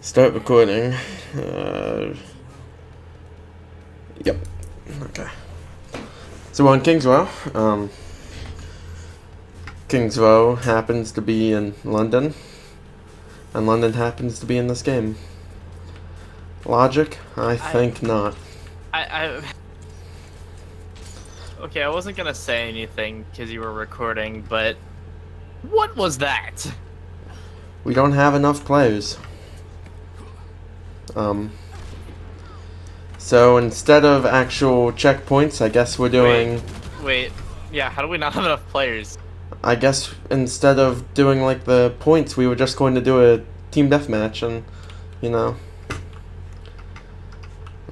Start recording. Yep. Okay. So we're on Kingsrow. Kingsrow happens to be in London, and London happens to be in this game. Logic? I think not. Okay, I wasn't gonna say anything because you were recording, but what was that? We don't have enough players. So instead of actual checkpoints, I guess we're doing... Wait, yeah, how do we not have enough players? I guess instead of doing like the points, we were just going to do a team deathmatch and, you know...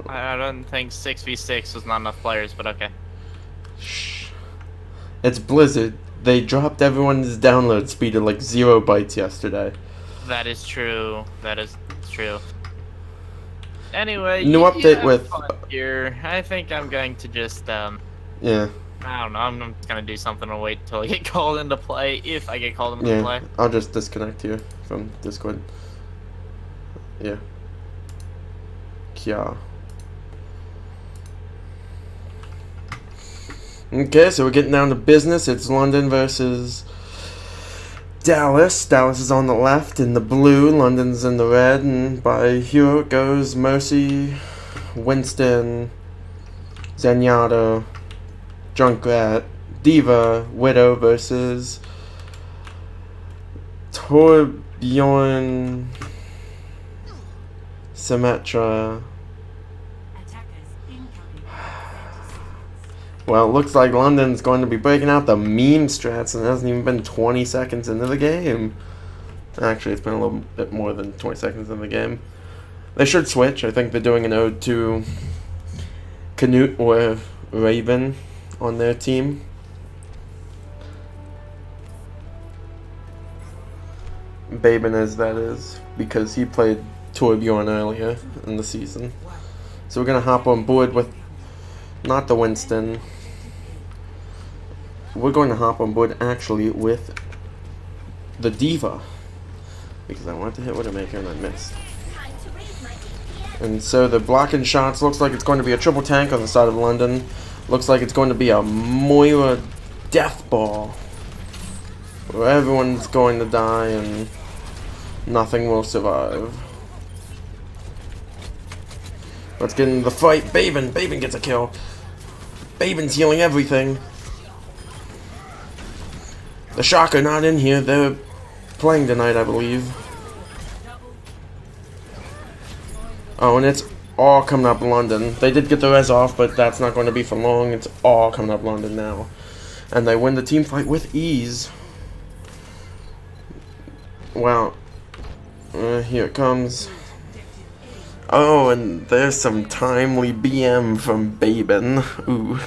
I don't think 6v6 was not enough players, but okay. Shh. It's Blizzard. They dropped everyone's download speed to like 0 bytes yesterday. That is true. That is true. Anyway, New update with here. I think I'm going to just yeah. I don't know. I'm just gonna do something and wait until I get called into play. If I get called into play. I'll just disconnect you from Discord. Yeah. Kya. Okay, so we're getting down to business. It's London versus Dallas. Dallas is on the left in the blue, London's in the red, and by hero it goes Mercy, Winston, Zenyatta, Junkrat, Diva, Widow versus Torbjorn, Symmetra. Well, it looks like London's going to be breaking out the meme strats, and it hasn't even been 20 seconds into the game. Actually, it's been a little bit more than 20 seconds in the game. They should switch. I think they're doing an ode to Canute or Raven on their team. Babin that is, because he played Torbjorn earlier in the season. So we're going to hop on board with not the Winston. We're going to hop on board actually with the Diva, because I wanted to hit Widowmaker and I missed. And so the blocking shots looks like it's going to be a triple tank on the side of London. Looks like it's going to be a Moira death ball, where everyone's going to die and nothing will survive. Let's get into the fight. Babin gets a kill. Babin's healing everything. The Shocker not in here. They're playing tonight, I believe. Oh, and it's all coming up London. They did get the res off, but that's not going to be for long. It's all coming up London now. And they win the team fight with ease. Wow. Here it comes. Oh, and there's some timely BM from Babin. Ooh,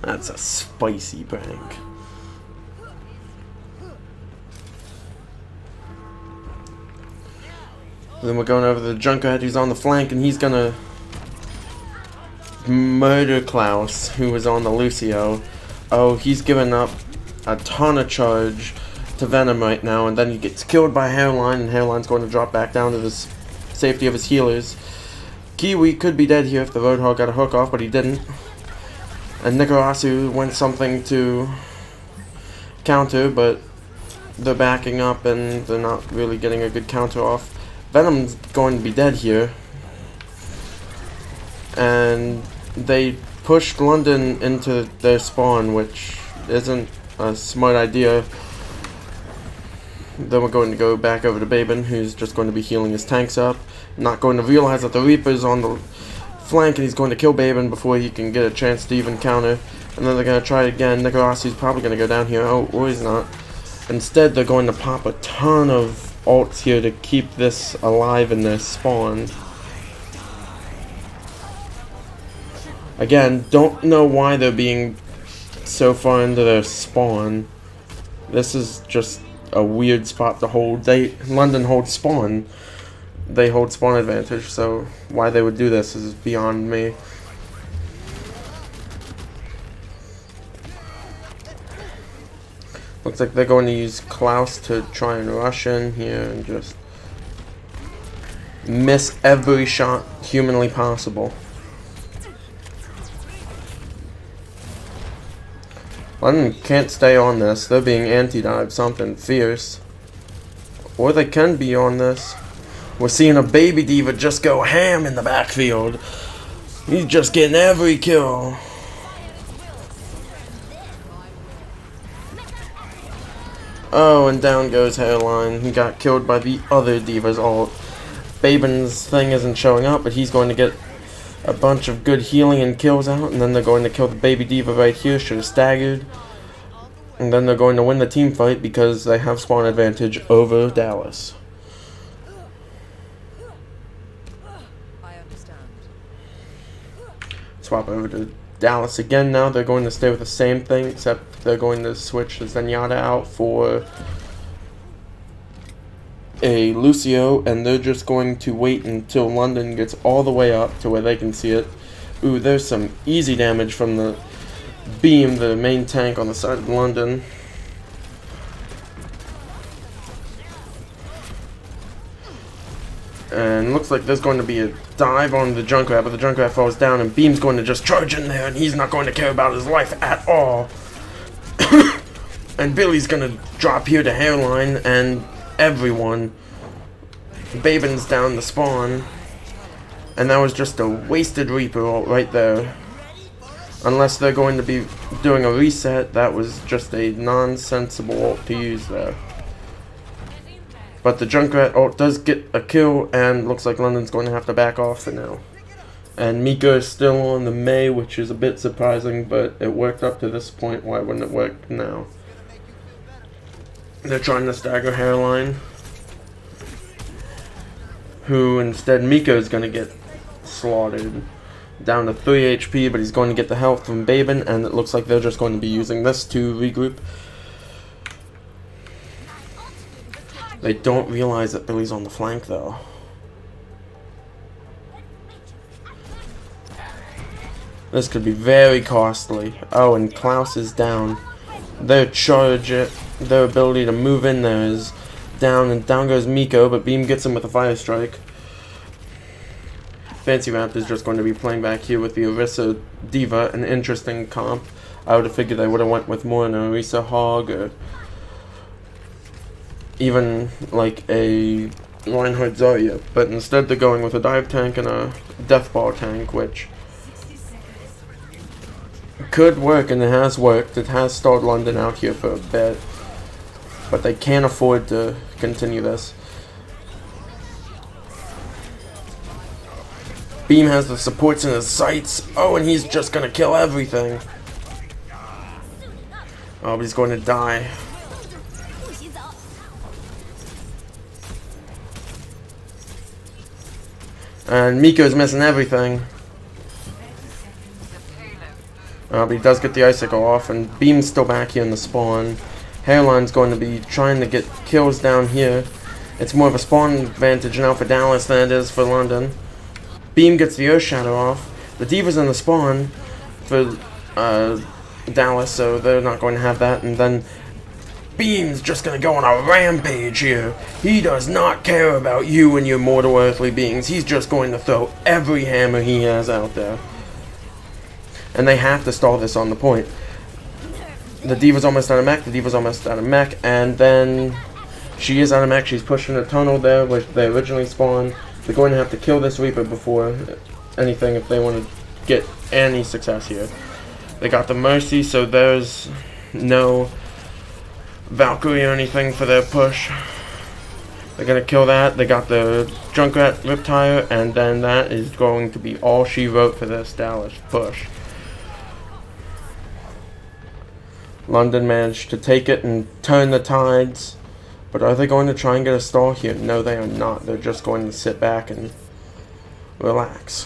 that's a spicy prank. Then we're going over to the Junkrat who's on the flank, and he's gonna murder Klaus, who was on the Lucio. Oh, he's giving up a ton of charge to Venom right now, and then he gets killed by Hairline, and Hairline's going to drop back down to the safety of his healers. Kiwi could be dead here if the Roadhog got a hook off, but he didn't. And Nikarasu went something to counter, but they're backing up and they're not really getting a good counter off. Venom's going to be dead here. And they pushed London into their spawn, which isn't a smart idea. Then we're going to go back over to Babin, who's just going to be healing his tanks up. Not going to realize that the Reaper's on the flank, and he's going to kill Babin before he can get a chance to even counter. And then they're going to try it again. Nikolasi's probably going to go down here. Oh, or he's not. Instead, they're going to pop a ton of ults here to keep this alive in their spawn. Again, don't know why they're being so far into their spawn. This is just a weird spot to hold. London holds spawn. They hold spawn advantage, so why they would do this is beyond me. Looks like they're going to use Klaus to try and rush in here and just miss every shot humanly possible. London can't stay on this. They're being anti-dive something fierce. Or they can be on this. We're seeing a baby diva just go ham in the backfield. He's just getting every kill. Oh, and down goes Hairline. He got killed by the other diva's ult. Baben's thing isn't showing up, but he's going to get a bunch of good healing and kills out, and then they're going to kill the baby diva right here. Should have staggered. And then they're going to win the team fight because they have spawn advantage over Dallas. I understand. Swap over to Dallas again now. They're going to stay with the same thing, except they're going to switch the Zenyatta out for a Lucio, and they're just going to wait until London gets all the way up to where they can see it. Ooh, there's some easy damage from the beam, the main tank on the side of London. And looks like there's going to be a dive on the Junkrat, but the Junkrat falls down, and Beam's going to just charge in there, and he's not going to care about his life at all. And Billy's going to drop here to Hairline, and everyone. Baben's down the spawn. And that was just a wasted Reaper ult right there. Unless they're going to be doing a reset, that was just a nonsensible ult to use there. But the Junkrat ult does get a kill, and looks like London's going to have to back off for now. And Mika is still on the Mei, which is a bit surprising, but it worked up to this point. Why wouldn't it work now? They're trying to stagger Hairline, who instead Mika is going to get slaughtered. Down to 3 HP, but he's going to get the health from Baben, and it looks like they're just going to be using this to regroup. They don't realize that Billy's on the flank, though. This could be very costly. Oh, and Klaus is down. Their charge, their ability to move in there is down, and down goes Miko, but Beam gets him with a fire strike. Fancy Rapt is just going to be playing back here with the Orisa Diva, an interesting comp. I would have figured they would have went with more an Orisa Hog, or even like a Reinhardt Zarya, but instead they're going with a dive tank and a death ball tank, which could work, and it has worked. It has stalled London out here for a bit, but they can't afford to continue this. Beam has the supports in his sights. Oh, and he's just gonna kill everything. Oh, but he's going to die. And Miko's missing everything. But he does get the icicle off, and Beam's still back here in the spawn. Hairline's going to be trying to get kills down here. It's more of a spawn advantage now for Dallas than it is for London. Beam gets the Earth Shadow off. The Diva's in the spawn for Dallas, so they're not going to have that. And then Beam's just going to go on a rampage here. He does not care about you and your mortal earthly beings. He's just going to throw every hammer he has out there. And they have to stall this on the point. The Diva's almost out of mech. The Diva's almost out of mech. And then she is out of mech. She's pushing a tunnel there where they originally spawned. They're going to have to kill this Reaper before anything if they want to get any success here. They got the Mercy, so there's no Valkyrie or anything for their push. They're going to kill that. They got the Junkrat RIPtire, and then that is going to be all she wrote for this Dallas push. London managed to take it and turn the tides. But are they going to try and get a stall here? No, they are not. They're just going to sit back and relax.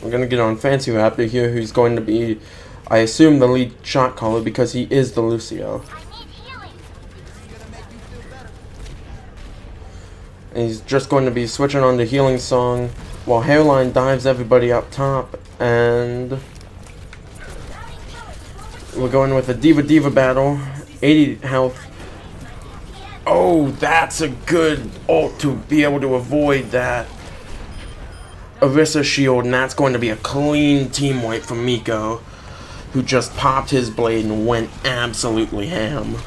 We're going to get on Fancy Raptor here, who's going to be, I assume, the lead shot caller because he is the Lucio. And he's just going to be switching on to Healing Song while Hairline dives everybody up top, and we're going with a Diva battle. 80 health. Oh, that's a good ult to be able to avoid that Orisa shield, and that's going to be a clean team wipe for Miko, who just popped his blade and went absolutely ham.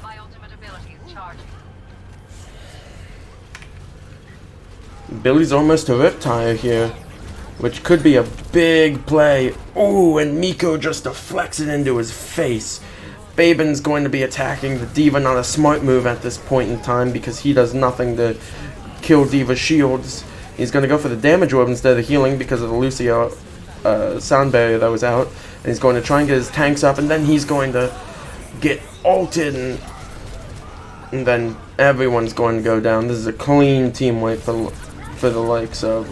My ultimate ability is charging. Billy's almost a RIPtire here, which could be a big play. Ooh, and Miko just deflects it into his face. Baben's going to be attacking the D.Va, not a smart move at this point in time because he does nothing to kill D.Va's shields. He's going to go for the damage orb instead of healing because of the Lucio sound barrier that was out. And he's going to try and get his tanks up, and then he's going to get ulted, and then everyone's going to go down. This is a clean team wipe for the likes of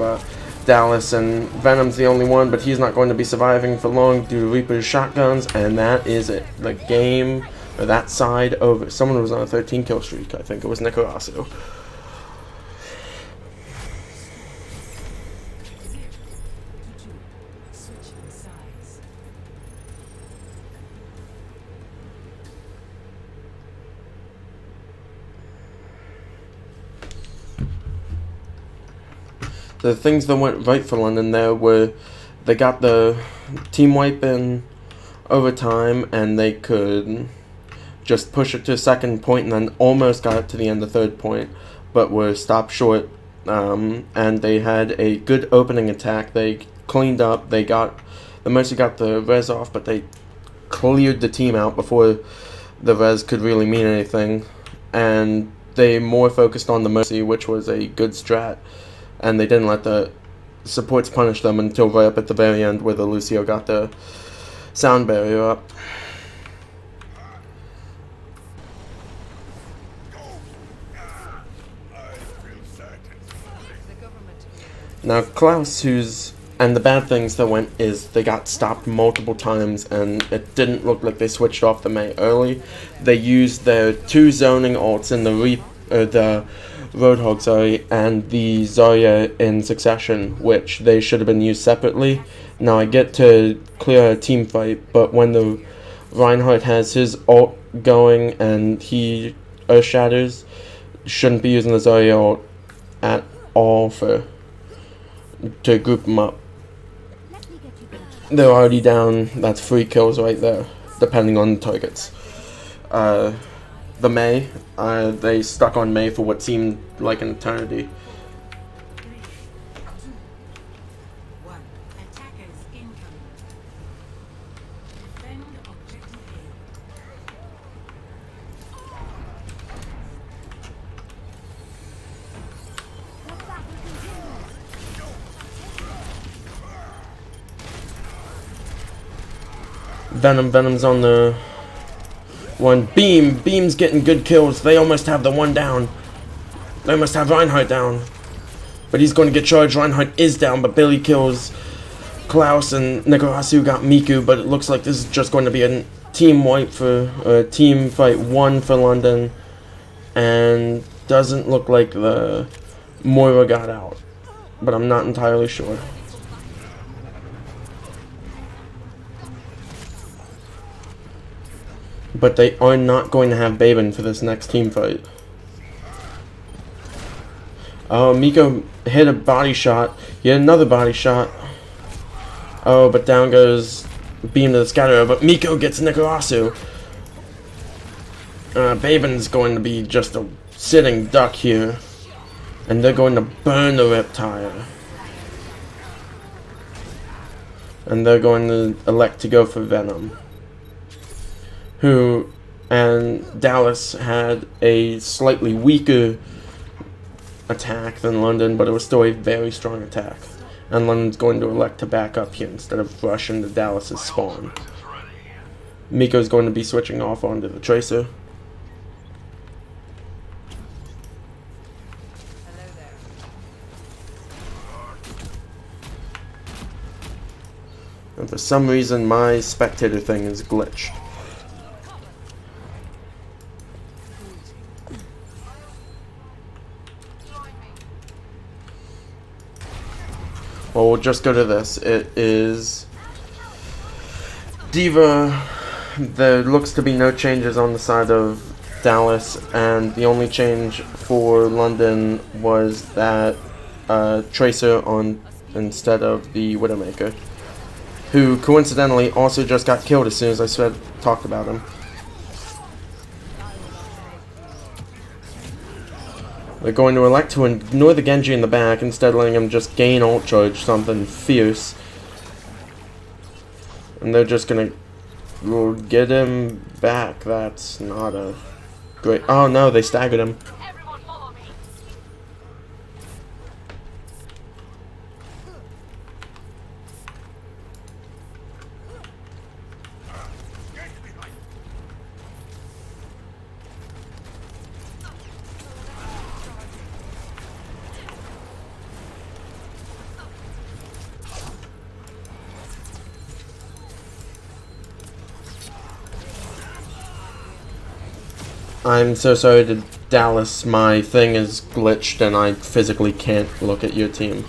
Dallas, and Venom's the only one, but he's not going to be surviving for long due to Reaper's shotguns, and that is it. The game, or that side, over. Someone was on a 13 kill streak. I think it was Nikarasu. The things that went right for London there were they got the team wipe in overtime, and they could just push it to a second point, and then almost got it to the end of third point, but were stopped short. And they had a good opening attack. They cleaned up. They mostly got the res off, but they cleared the team out before the res could really mean anything. And they more focused on the Mercy, which was a good strat. And they didn't let the supports punish them until right up at the very end, where the Lucio got the sound barrier up. Now Klaus, and the bad things that went is they got stopped multiple times, and it didn't look like they switched off the Mei early. They used their 2 zoning ults in the Roadhog, and the Zarya in succession, which they should have been used separately. Now I get to clear a team fight, but when the Reinhardt has his ult going and he Earth Shatters, shouldn't be using the Zarya ult at all to group them up. They're already down. That's 3 kills right there, depending on the targets. The Mei, they stuck on Mei for what seemed like an eternity. Venom's on the one. Beam's getting good kills. They almost have the one down. They almost have Reinhardt down. But he's going to get charged. Reinhardt is down, but Billy kills Klaus, and Nikarasu got Miku, but it looks like this is just going to be a team wipe team fight 1 for London, and doesn't look like the Moira got out, but I'm not entirely sure. But they are not going to have Baben for this next team fight. Oh, Miko hit a body shot. He hit another body shot. Oh, but down goes Beam to the Scatterer. But Miko gets Nikarasu. Baben's going to be just a sitting duck here. And they're going to burn the RIPtire. And they're going to elect to go for Venom. And Dallas had a slightly weaker attack than London, but it was still a very strong attack. And London's going to elect to back up here instead of rush into Dallas's spawn. Miko's going to be switching off onto the Tracer. Hello there. And for some reason, my spectator thing is glitched. Well, we'll just go to this. It is D.Va. There looks to be no changes on the side of Dallas, and the only change for London was that Tracer on instead of the Widowmaker, who coincidentally also just got killed as soon as I talked about him. They're going to elect to ignore the Genji in the back, instead letting him just gain ult charge something fierce. And they're just gonna get him back. That's not a great... Oh no, they staggered him. Everyone follow me. I'm so sorry to Dallas, my thing is glitched and I physically can't look at your team.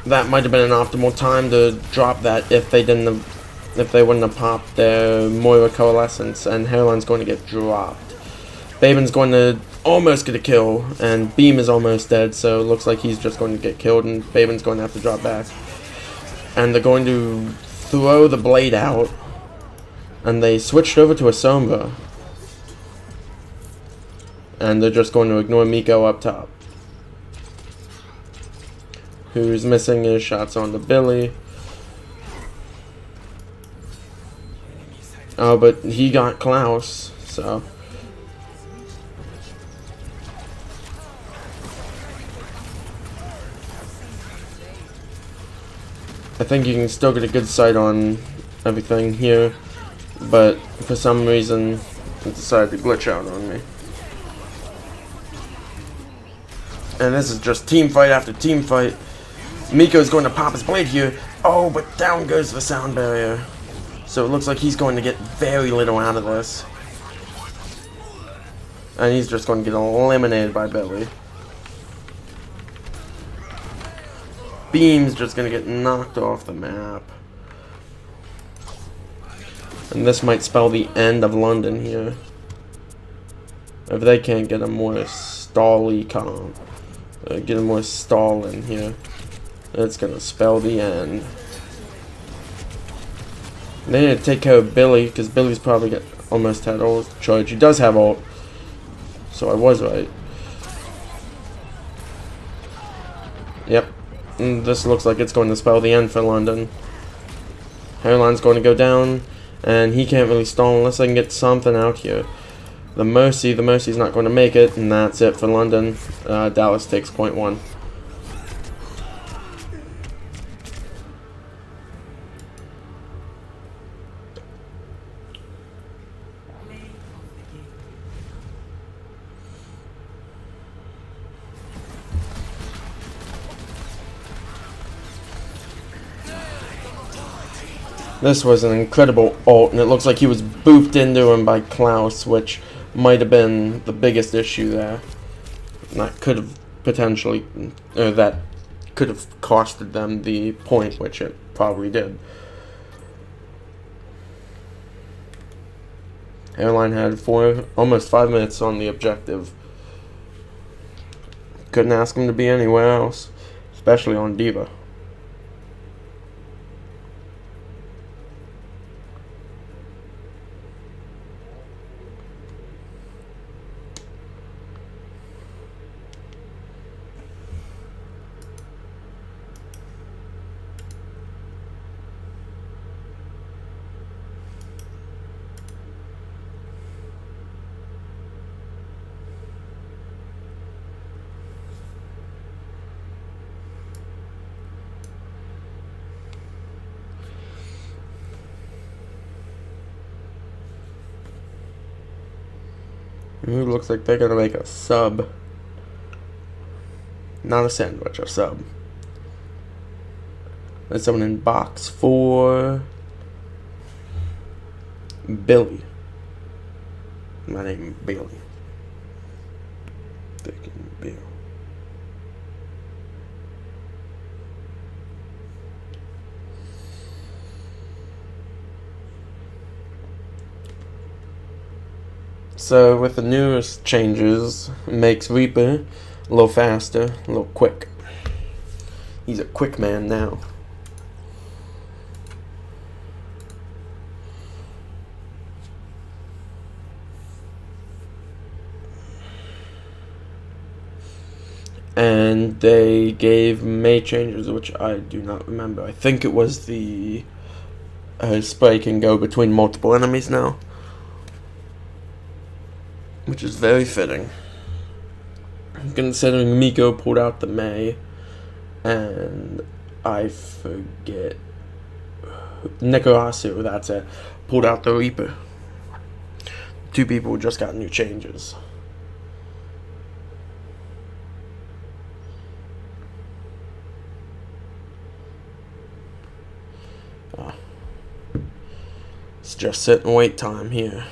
That might have been an optimal time to drop that if they wouldn't have popped their Moira Coalescence, and Hairline's going to get dropped. Baben's going to almost get a kill, and Beam is almost dead, so it looks like he's just going to get killed, and Baben's going to have to drop back. And they're going to throw the blade out. And they switched over to a Sombra. And they're just going to ignore Miko up top, who's missing his shots on the Billy. Oh, but he got Klaus, so... I think you can still get a good sight on everything here. But for some reason, it decided to glitch out on me. And this is just team fight after team fight. Miko's going to pop his blade here. Oh, but down goes the sound barrier. So it looks like he's going to get very little out of this. And he's just going to get eliminated by Billy. Beam's just going to get knocked off the map. And this might spell the end of London here. If they can't get a more stally comp, get a more stall in here, it's gonna spell the end. They need to take care of Billy, because Billy's probably almost had ult charge. He does have ult, so I was right. Yep, and this looks like it's going to spell the end for London. Hairline's going to go down. And he can't really stall unless I can get something out here. The Mercy's not going to make it, and that's it for London. Dallas takes point 1. This was an incredible ult, and it looks like he was booped into him by Klaus, which might have been the biggest issue there. That could have potentially, that could have costed them the point, which it probably did. Airline had almost 5 minutes on the objective. Couldn't ask him to be anywhere else, especially on Diva. Ooh, looks like they're gonna make a sub. Not a sandwich, a sub. There's someone in box for Billy. My name is Billy. Thinking Bill. So with the newest changes, it makes Reaper a little faster, a little quick. He's a quick man now. And they gave May changes, which I do not remember. I think it was the spray can go between multiple enemies now, which is very fitting, considering Miko pulled out the May, and I forget Nikarasu, that's it, pulled out the Reaper. Two people just got new changes. It's just sit and wait time here.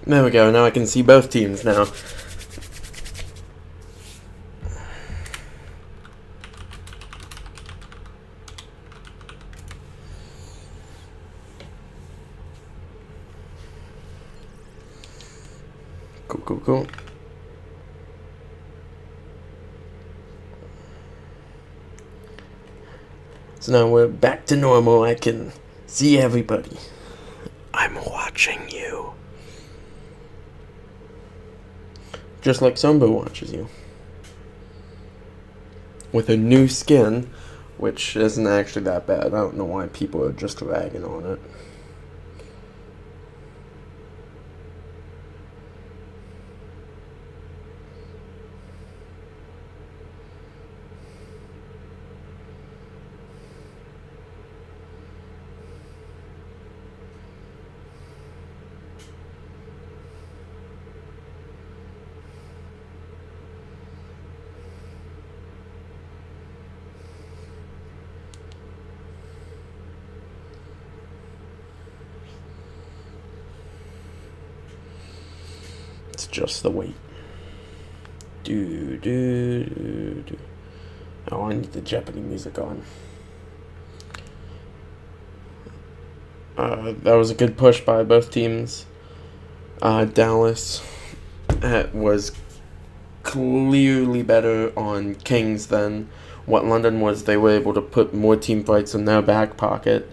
There we go, now I can see both teams now. Cool. So now we're back to normal. I can see everybody. I'm watching you. Just like Sombo watches you. With a new skin, which isn't actually that bad. I don't know why people are just ragging on it. It's just the wait. Do. Oh, I need the Jeopardy music on. That was a good push by both teams. Dallas was clearly better on Kings than what London was. They were able to put more team fights in their back pocket,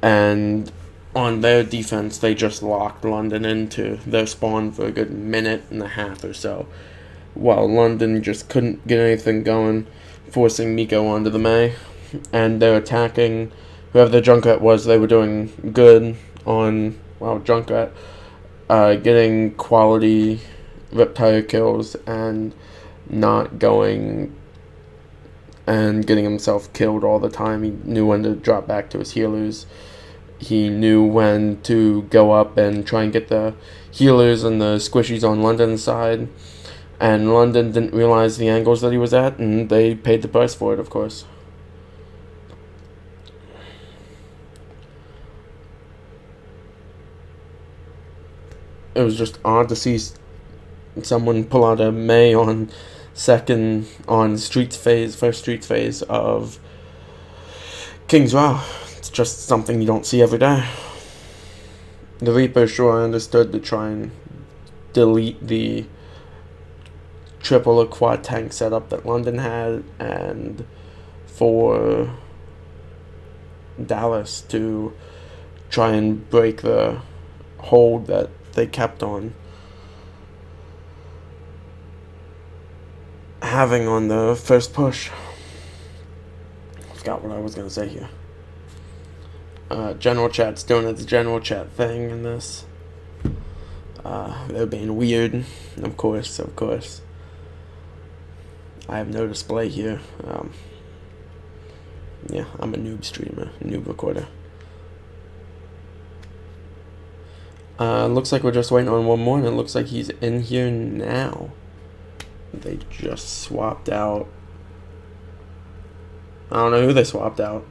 and on their defense, they just locked London into their spawn for a good minute and a half or so, while London just couldn't get anything going, forcing Miko onto the May. And they're attacking whoever the Junkrat was. They were doing good on, well, Junkrat, getting quality RIPtire kills and not going and getting himself killed all the time. He knew when to drop back to his healers. He knew when to go up and try and get the healers and the squishies on London's side. And London didn't realize the angles that he was at, and they paid the price for it, of course. It was just odd to see someone pull out a May on second on first Streets phase of King's Row. It's just something you don't see every day. The Reaper sure understood to try and delete the triple or quad tank setup that London had, and for Dallas to try and break the hold that they kept on having on the first push. I forgot what I was going to say here. General chat's doing its general chat thing in this. They're being weird, of course. I have no display here. Yeah, I'm a noob streamer, noob recorder. Looks like we're just waiting on one more, and it looks like he's in here now. They just swapped out. I don't know who they swapped out.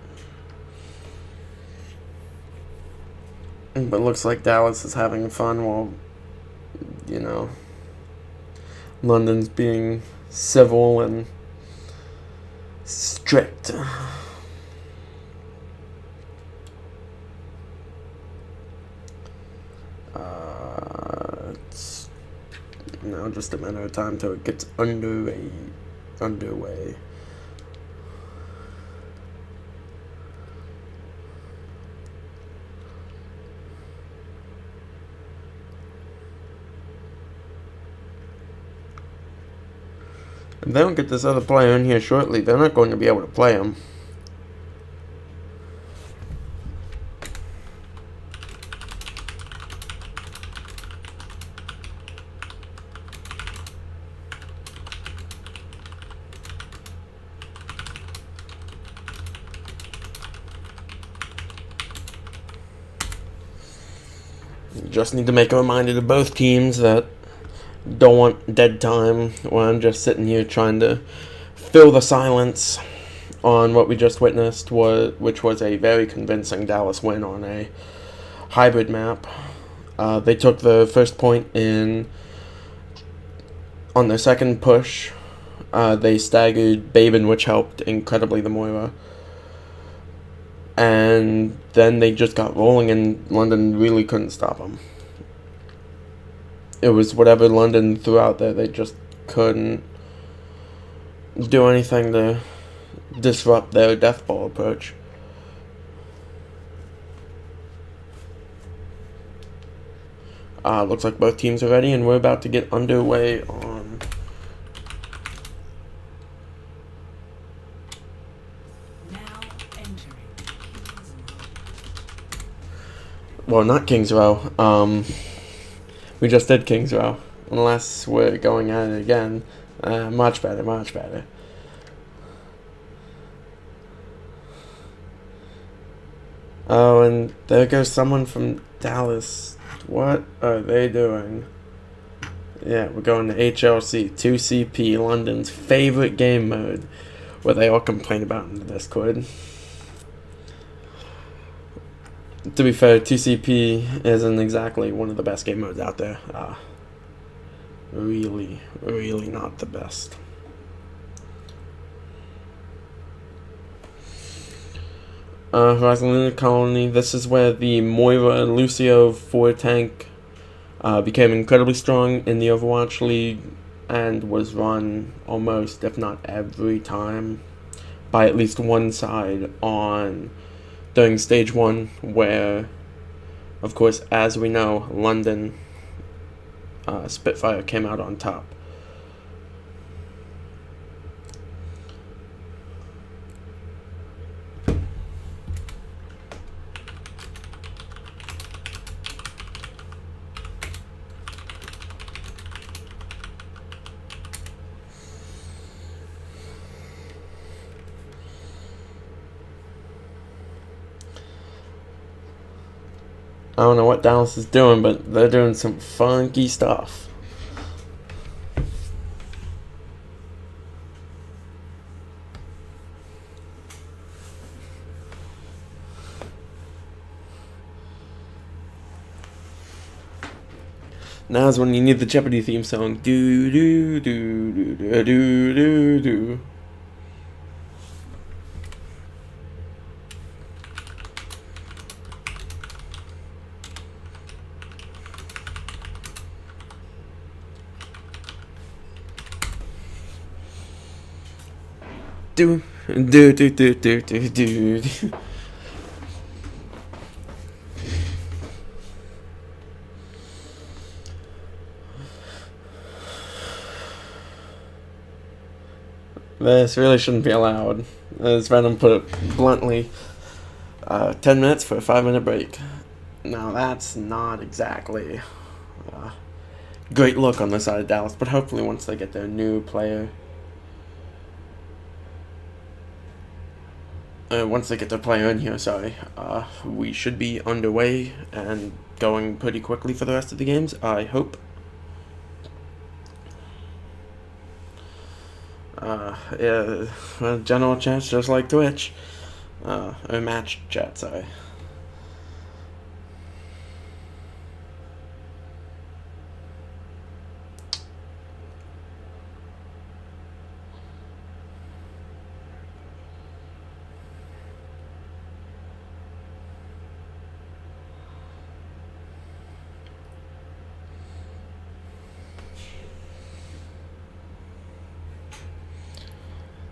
But looks like Dallas is having fun while, you know, London's being civil and strict. It's now just a matter of time till it gets underway. If they don't get this other player in here shortly, they're not going to be able to play him. You just need to make a reminder to both teams that don't want dead time when I'm just sitting here trying to fill the silence on what we just witnessed, which was a very convincing Dallas win on a hybrid map. They took the first point on their second push. They staggered Baben, which helped incredibly the Moira. And then they just got rolling, and London really couldn't stop them. It was whatever London threw out there, they just couldn't do anything to disrupt their death ball approach. Looks like both teams are ready, and we're about to get underway on Now entering King's Row. well, not King's Row. We just did King's Row. Unless we're going at it again. Much better. Oh, and there goes someone from Dallas. What are they doing? Yeah, we're going to HLC, 2CP, London's favorite game mode, where they all complain about in the Discord. To be fair, 2CP isn't exactly one of the best game modes out there. Really not the best. Horizon Lunar Colony, this is where the Moira Lucio 4 tank became incredibly strong in the Overwatch League and was run almost, if not every time, by at least one side during Stage 1, where, of course, as we know, London Spitfire came out on top. I don't know what Dallas is doing, but they're doing some funky stuff. Now's when you need the Jeopardy theme song. Do do do do do do do do. Do do do do do do do. This really shouldn't be allowed. As Venom put it bluntly, 10 minutes for a 5-minute break. Now that's not exactly a great look on the side of Dallas, but hopefully once they get their new player, once they get their player in here, sorry, we should be underway and going pretty quickly for the rest of the games, I hope. Yeah, general chat's just like Twitch. Or match chat, sorry.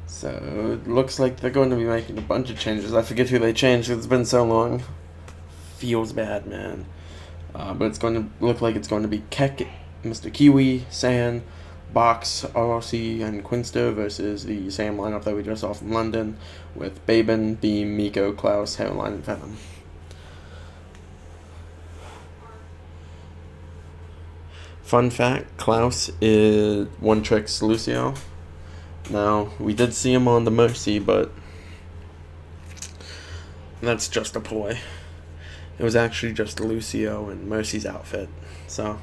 So, it looks like they're going to be making a bunch of changes. I forget who they changed, it's been so long. Feels bad, man. But it's going to look like it's going to be Keck, Mr. Kiwi, San, Box, RLC, and Quinster versus the same lineup that we just saw from London with Baben, Beam, Miko, Klaus, Hairline, and Venom. Fun fact, Klaus is One Trick's Lucio. Now, we did see him on the Mercy, but that's just a ploy. It was actually just Lucio and Mercy's outfit, so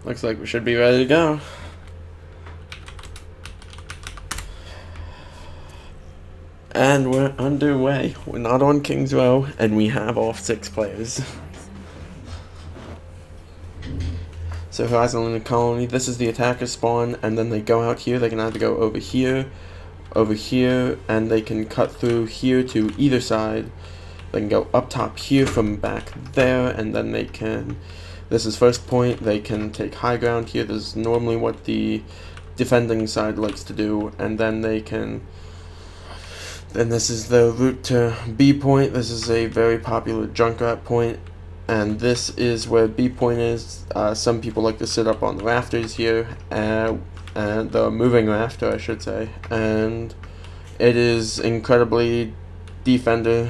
looks like we should be ready to go. And we're underway. We're not on King's Row, and we have all 6 players. So Horizon Lunar Colony, this is the attacker spawn, and then they go out here. They can either go over here, and they can cut through here to either side. They can go up top here from back there, and then they can, this is first point, they can take high ground here. This is normally what the defending side likes to do, and then they can, then this is the route to B point. This is a very popular Junkrat point. And this is where B point is. Some people like to sit up on the rafters here, and the moving rafter, I should say. And it is incredibly defender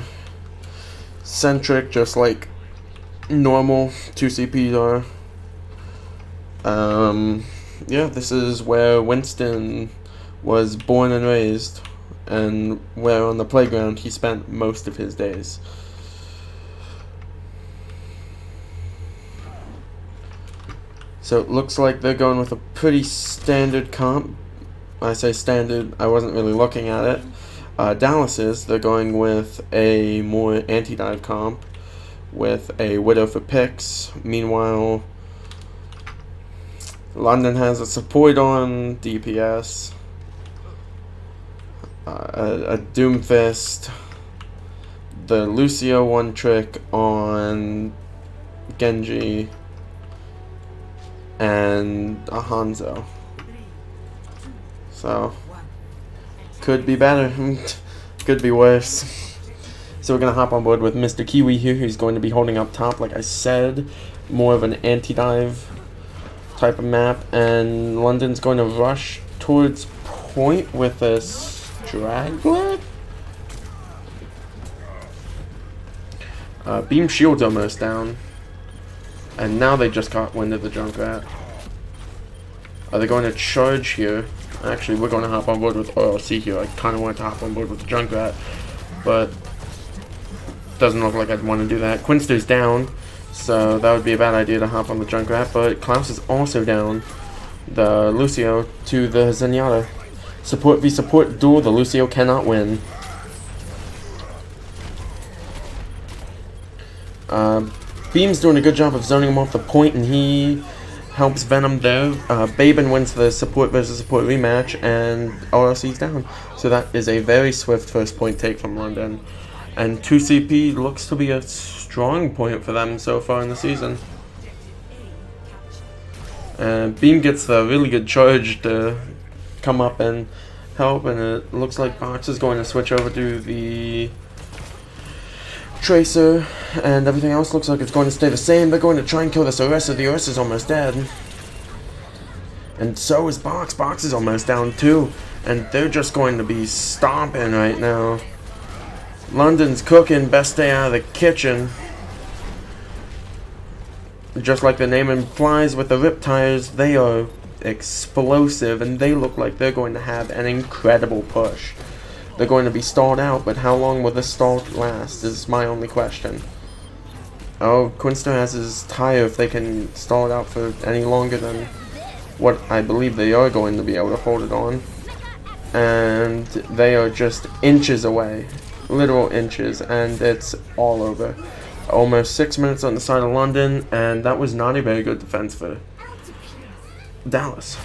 centric, just like normal 2CPs are. Yeah, this is where Winston was born and raised, and where on the playground he spent most of his days. So it looks like they're going with a pretty standard comp. I say standard, I wasn't really looking at it. Dallas is, they're going with a more anti-dive comp with a Widow for picks. Meanwhile, London has a support on DPS, a Doomfist, the Lucio One Trick on Genji, and a Hanzo. So, could be better, could be worse. So we're going to hop on board with Mr. Kiwi here, who's going to be holding up top, like I said, more of an anti-dive type of map, and London's going to rush towards point with a straggler. Beam shield's almost down. And now they just got wind of the Junkrat. Are they going to charge here? Actually, we're going to hop on board with RLC here. I kind of want to hop on board with the Junkrat, but doesn't look like I'd want to do that. Quinster's down, so that would be a bad idea to hop on the Junkrat, but Klaus is also down. The Lucio to the Zenyatta. Support v support duel, the Lucio cannot win. Beam's doing a good job of zoning him off the point, and he helps Venom there. Baben wins the support versus support rematch, and RLC's down. So that is a very swift first point take from London. And 2CP looks to be a strong point for them so far in the season. And Beam gets a really good charge to come up and help, and it looks like Box is going to switch over to the Tracer, and everything else looks like it's going to stay the same. They're going to try and kill this Orisa. The Orisa's almost dead. And so is Box. Box is almost down too. And they're just going to be stomping right now. London's cooking, best day out of the kitchen. Just like the name implies with the RIPtires, they are explosive, and they look like they're going to have an incredible push. They're going to be stalled out, but how long will this stall last is my only question. Oh, Quinster has his tire if they can stall it out for any longer than what I believe they are going to be able to hold it on. And they are just inches away. Literal inches, and it's all over. Almost 6 minutes on the side of London, and that was not a very good defense for Dallas.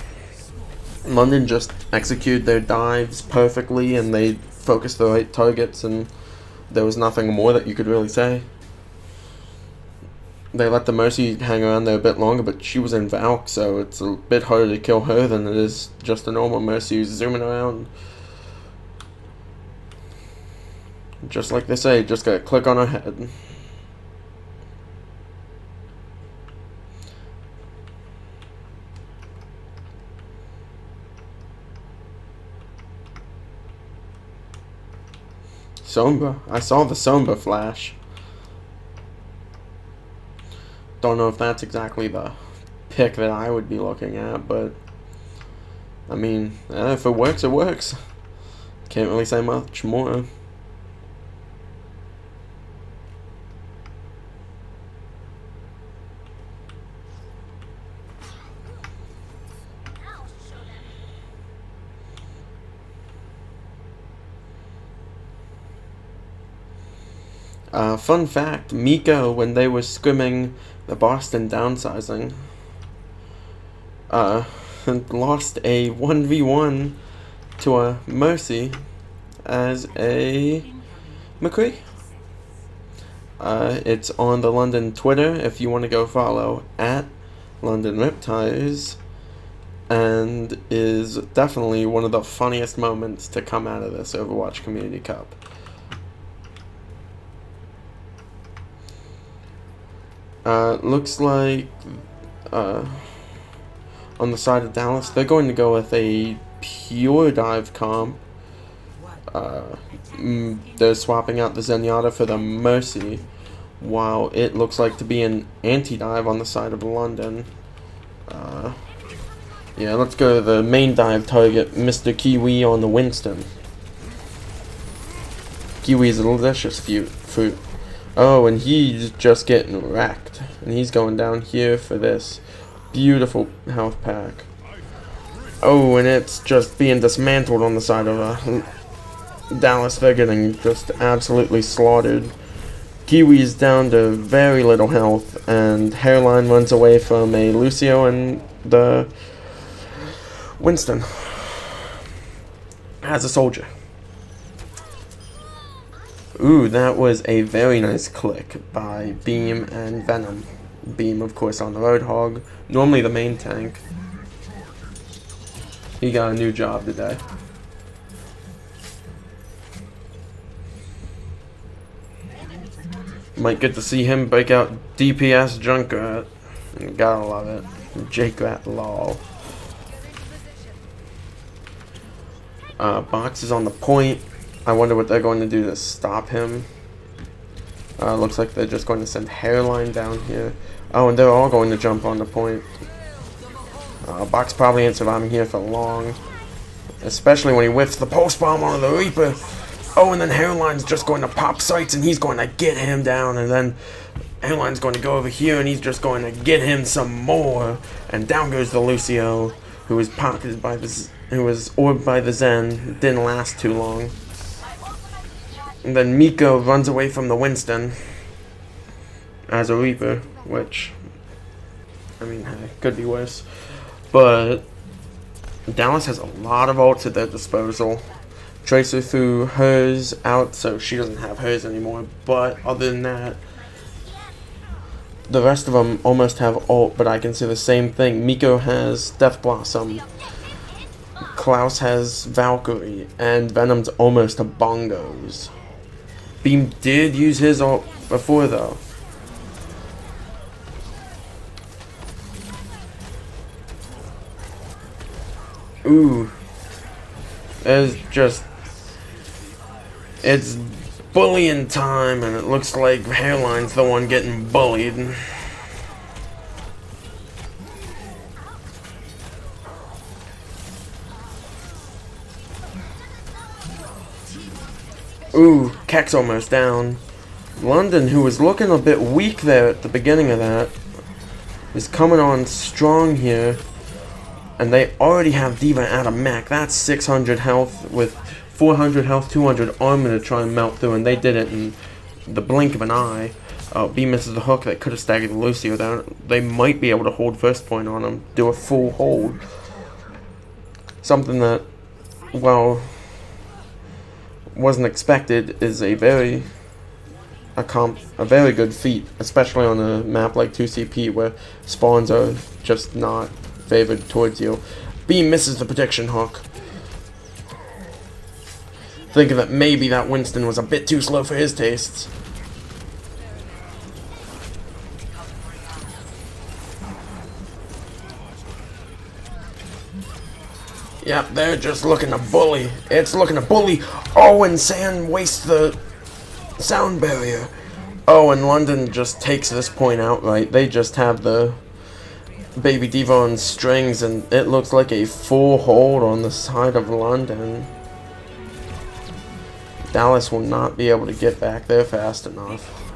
London just executed their dives perfectly, and they focused the right targets, and there was nothing more that you could really say. They let the Mercy hang around there a bit longer, but she was in Valk, so it's a bit harder to kill her than it is just a normal Mercy who's zooming around. Just like they say, just gotta click on her head. Sombra. I saw the Sombra flash. Don't know if that's exactly the pick that I would be looking at, but I mean, if it works, it works. Can't really say much more. Fun fact, Miko, when they were scrimming the Boston downsizing, lost a 1v1 to a Mercy as a McCree. It's on the London Twitter if you want to go follow at London RIPtires, and is definitely one of the funniest moments to come out of this Overwatch Community Cup. Looks like on the side of Dallas, they're going to go with a pure dive comp. They're swapping out the Zenyatta for the Mercy, while it looks like to be an anti-dive on the side of London. Yeah, let's go to the main dive target, Mr. Kiwi on the Winston. Kiwi's a delicious fruit. Oh, and he's just getting wrecked. And he's going down here for this beautiful health pack. Oh, and it's just being dismantled on the side of Dallas. They're getting just absolutely slaughtered. Kiwi's down to very little health, and Hairline runs away from a Lucio and the Winston as a soldier. Ooh, that was a very nice click by Beam and Venom. Beam, of course, on the Roadhog, normally the main tank. He got a new job today. Might get to see him break out DPS Junkrat. Gotta love it. Jake-Rat lol. Box is on the point. I wonder what they're going to do to stop him. Looks like they're just going to send Hairline down here. Oh, and they're all going to jump on the point. Box probably ain't surviving here for long. Especially when he whiffs the pulse bomb onto the Reaper. Oh, and then Hairline's just going to pop sights, and he's going to get him down. And then Hairline's going to go over here, and he's just going to get him some more. And down goes the Lucio, who was pocketed by the, who was orbed by the Zen. Didn't last too long. And then Miko runs away from the Winston. as a Reaper, which, I mean, hey, could be worse. But Dallas has a lot of ults at their disposal. Tracer threw hers out, so she doesn't have hers anymore. But other than that, the rest of them almost have ult, but I can see the same thing. Miko has Death Blossom. Klaus has Valkyrie, and Venom's almost a Bongos. Beam did use his ult before, though. Ooh. It's bullying time, and it looks like Hairline's the one getting bullied. Ooh, Kek's almost down. London, who was looking a bit weak there at the beginning of that, is coming on strong here. And they already have D.Va at a mech. That's 600 health with 400 health, 200 armor to try and melt through. And they did it in the blink of an eye. B misses the hook that could have staggered Lucio down. They might be able to hold first point on him. Do a full hold. Something that, well, wasn't expected is a very good feat, especially on a map like 2CP where spawns are just not favored towards you. B misses the protection hook. Thinking that maybe that Winston was a bit too slow for his tastes. Yep, they're just looking to bully. It's looking to bully. Oh, and Sand wastes the sound barrier. Oh, and London just takes this point outright. They just have the Baby D.Va on strings, and it looks like a full hold on the side of London. Dallas will not be able to get back there fast enough.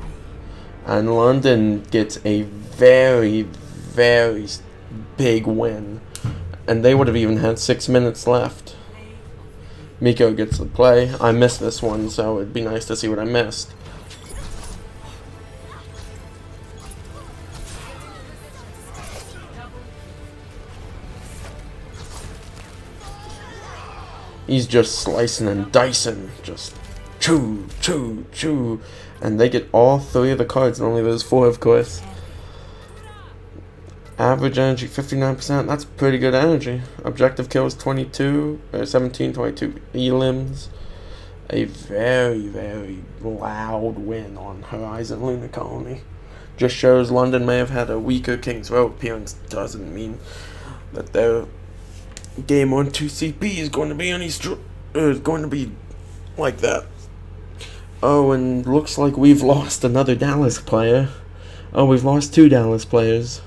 And London gets a very, very big win. And they would have even had 6 minutes left. Miko gets the play. I missed this one, so it'd be nice to see what I missed. He's just slicing and dicing, just chew, chew, chew. And they get all 3 of the cards, and only there's 4, of course. Average energy 59%, that's pretty good energy. Objective kills 17, 22 elims. A very, very loud win on Horizon Lunar Colony. Just shows London may have had a weaker King's Row appearance. Doesn't mean that their game on 2CP is going to be like that. Oh, and looks like we've lost another Dallas player. Oh, we've lost 2 Dallas players.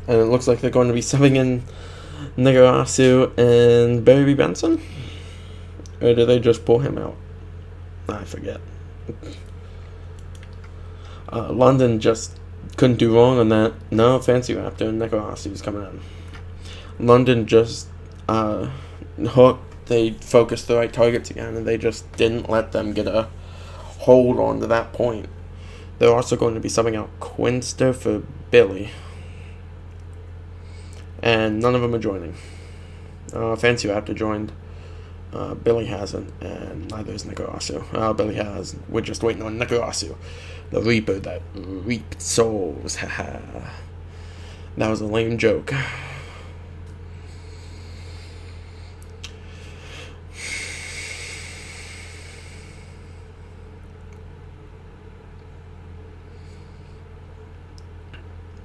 And it looks like they're going to be subbing in Nigarasu and Barry Benson? Or did they just pull him out? I forget. London just couldn't do wrong on that. No, Fancy Raptor and Nigarasu coming in. London just hooked. They focused the right targets again, and they just didn't let them get a hold on to that point. They're also going to be subbing out Quinster for Billy. And none of them are joining. Fancy Raptor joined. Billy hasn't, and neither is Nigarasu. Billy has. We're just waiting on Nigarasu, the Reaper that reaped souls. Haha. That was a lame joke.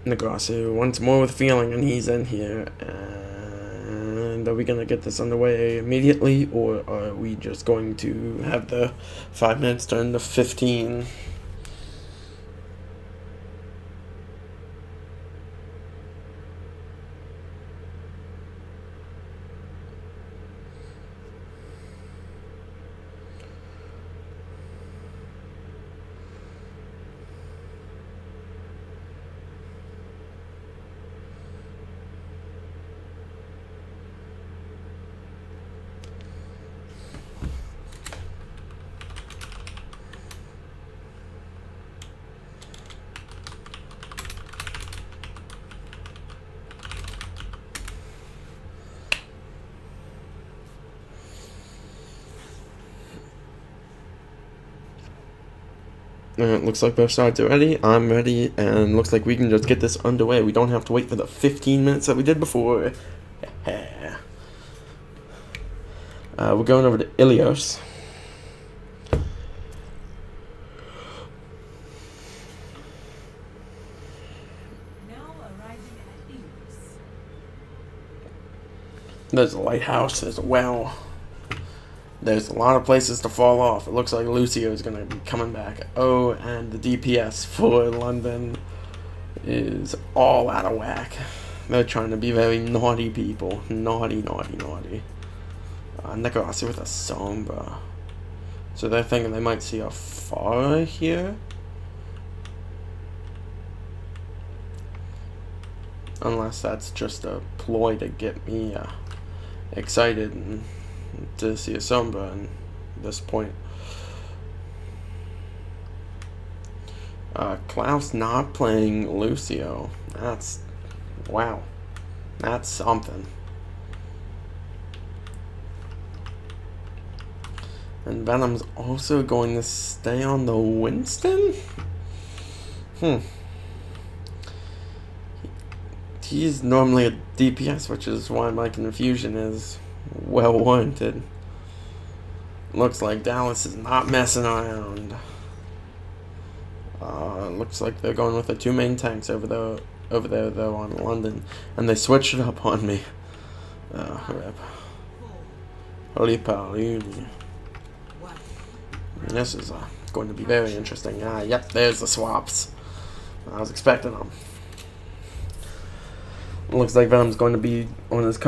Nigarasu once more with feeling, and he's in here. And are we going to get this underway immediately, or are we just going to have the 5 minutes turn to 15? It looks like both sides are ready. I'm ready, and looks like we can just get this underway. We don't have to wait for the 15 minutes that we did before. We're going over to Ilios. Now arriving at Ilios. There's a lighthouse, there's a well. There's a lot of places to fall off. It looks like Lucio is going to be coming back. Oh, and the DPS for London is all out of whack. They're trying to be very naughty people. Naughty, naughty, naughty. Nicarasi with a Sombra. So they're thinking they might see a Far here? Unless that's just a ploy to get me excited and to see a Sombra at this point. Klaus not playing Lucio. That's... wow. That's something. And Venom's also going to stay on the Winston? He's normally a DPS, which is why my confusion is well warranted. Looks like Dallas is not messing around. Looks like they're going with the two main tanks over there though on London, and they switched it up on me. Rip. Holy poly. This is going to be very interesting. Yep, there's the swaps. I was expecting them. Looks like Venom's going to be on his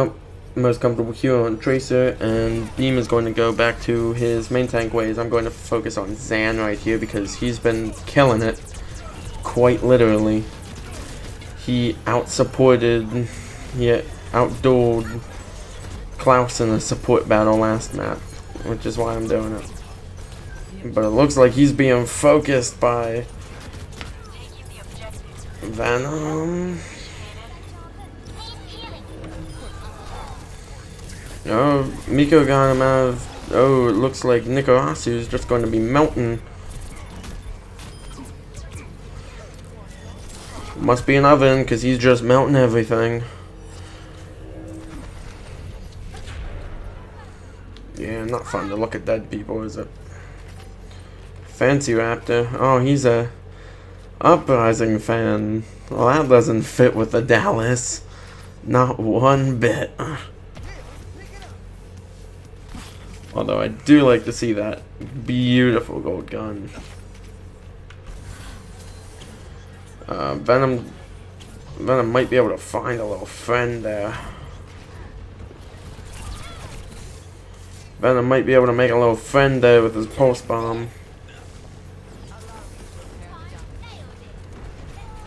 most comfortable here on Tracer, and Beam is going to go back to his main tank ways. I'm going to focus on Zan right here because he's been killing it, quite literally. He out-supported, he outdueled Klaus in a support battle last map, which is why I'm doing it. But it looks like he's being focused by Venom. Oh, Miko got him out of... oh, it looks like Nikarasu is just going to be melting. Must be an oven, because he's just melting everything. Yeah, not fun to look at dead people, is it? Fancy Raptor. Oh, he's a Uprising fan. Well, that doesn't fit with the Dallas. Not one bit. Although I do like to see that beautiful gold gun. Venom might be able to find a little friend there. Venom might be able to make a little friend there with his pulse bomb.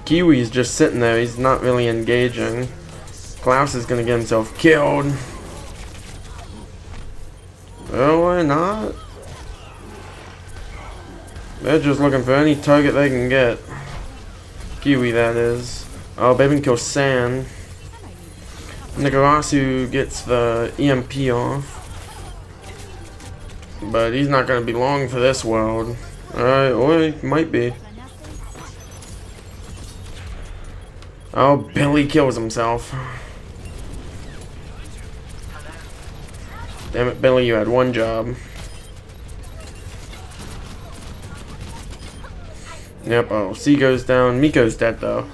Kiwi's just sitting there, he's not really engaging. Klaus is gonna get himself killed. Oh, why not? They're just looking for any target they can get. Kiwi, that is. Oh, they can kill San. Nikarasu gets the EMP off. But he's not going to be long for this world. Alright, or he might be. Oh, Billy kills himself. Damn it, Billy, you had one job. Yep, oh, C goes down. Miko's dead, though.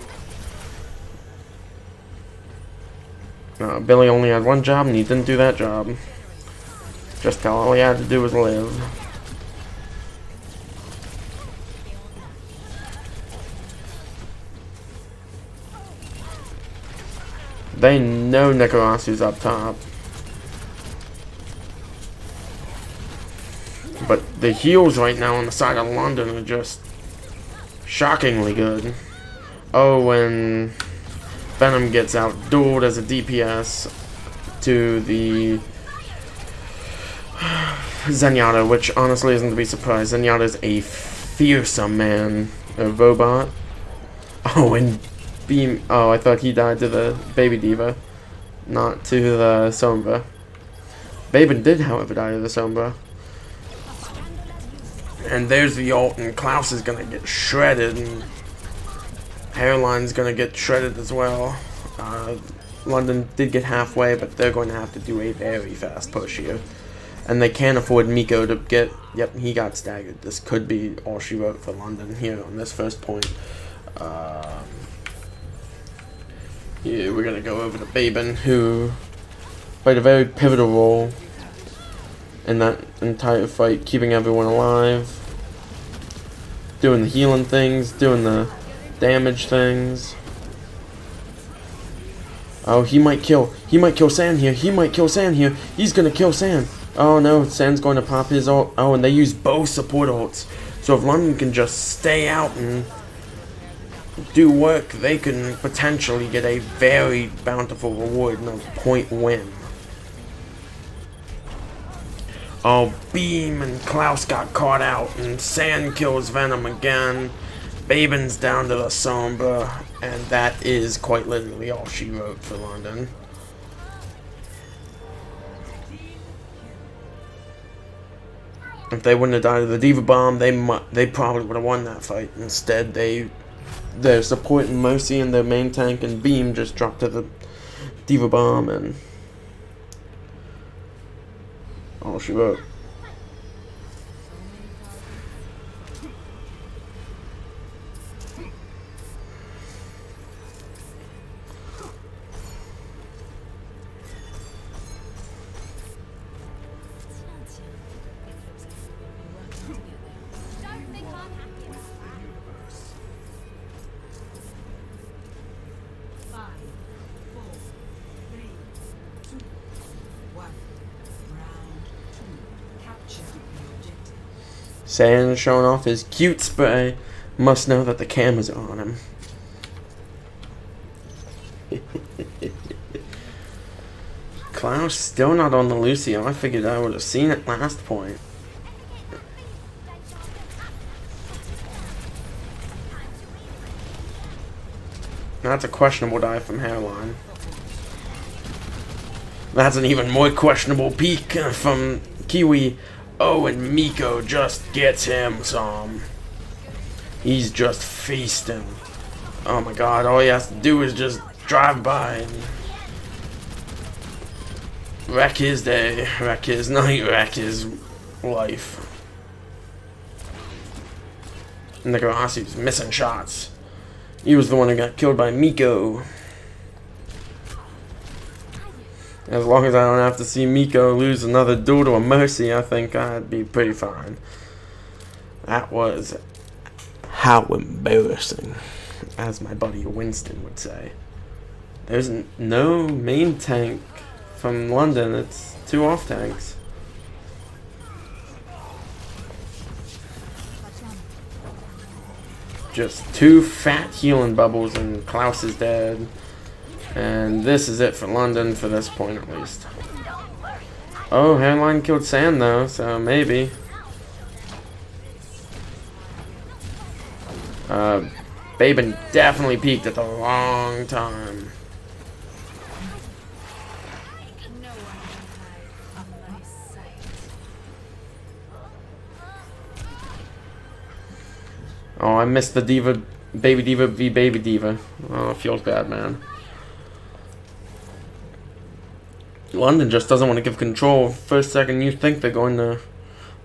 Billy only had one job, and he didn't do that job. Just all he had to do was live. They know Nikarasu's up top. But the heals right now on the side of London are just shockingly good. Oh, when Venom gets outdueled as a DPS to the Zenyatta, which honestly isn't to be surprised. Zenyatta's a fearsome man. A robot. Oh, and Beam. Oh, I thought he died to the Baby Diva, not to the Sombra. Baby did, however, die to the Sombra. And there's the ult, and Klaus is gonna get shredded, and Hairline's gonna get shredded as well. London did get halfway, but they're going to have to do a very fast push here. And they can't afford Miko to get... Yep, he got staggered. This could be all she wrote for London here on this first point. Yeah, we're gonna go over to Baben, who played a very pivotal role in that entire fight, keeping everyone alive, doing the healing things, doing the damage things. Oh, he might kill San here, he's gonna kill San. Oh no, San's going to pop his ult. Oh, and they use both support ults. So if London can just stay out and do work, they can potentially get a very bountiful reward and a point win. Oh, Beam and Klaus got caught out, and San kills Venom again. Baben's down to the Sombra, and that is quite literally all she wrote for London. If they wouldn't have died of the Diva Bomb, they probably would have won that fight. Instead, their support and Mercy and their main tank and Beam just dropped to the Diva Bomb, and all she wrote. San showing off his cute spray. Must know that the cameras are on him. Klaus still not on the Lucio. I figured I would have seen it last point. That's a questionable dive from Hairline. That's an even more questionable peek from Kiwi. Oh, and Miko just gets him some. He's just feasting. Oh my god, all he has to do is just drive by and wreck his day, wreck his night, wreck his life. Nikarasi's missing shots. He was the one who got killed by Miko. As long as I don't have to see Miko lose another duel to a Mercy, I think I'd be pretty fine. That was how embarrassing, as my buddy Winston would say. There's no main tank from London, it's 2 off tanks. Just 2 fat healing bubbles and Klaus is dead. And this is it for London for this point at least. Oh, Hairline killed San though, so maybe. Baben definitely peaked at the wrong time. Oh, I missed the Diva, Baby Diva v Baby Diva. Oh, it feels bad, man. London just doesn't want to give control. First second you think they're going to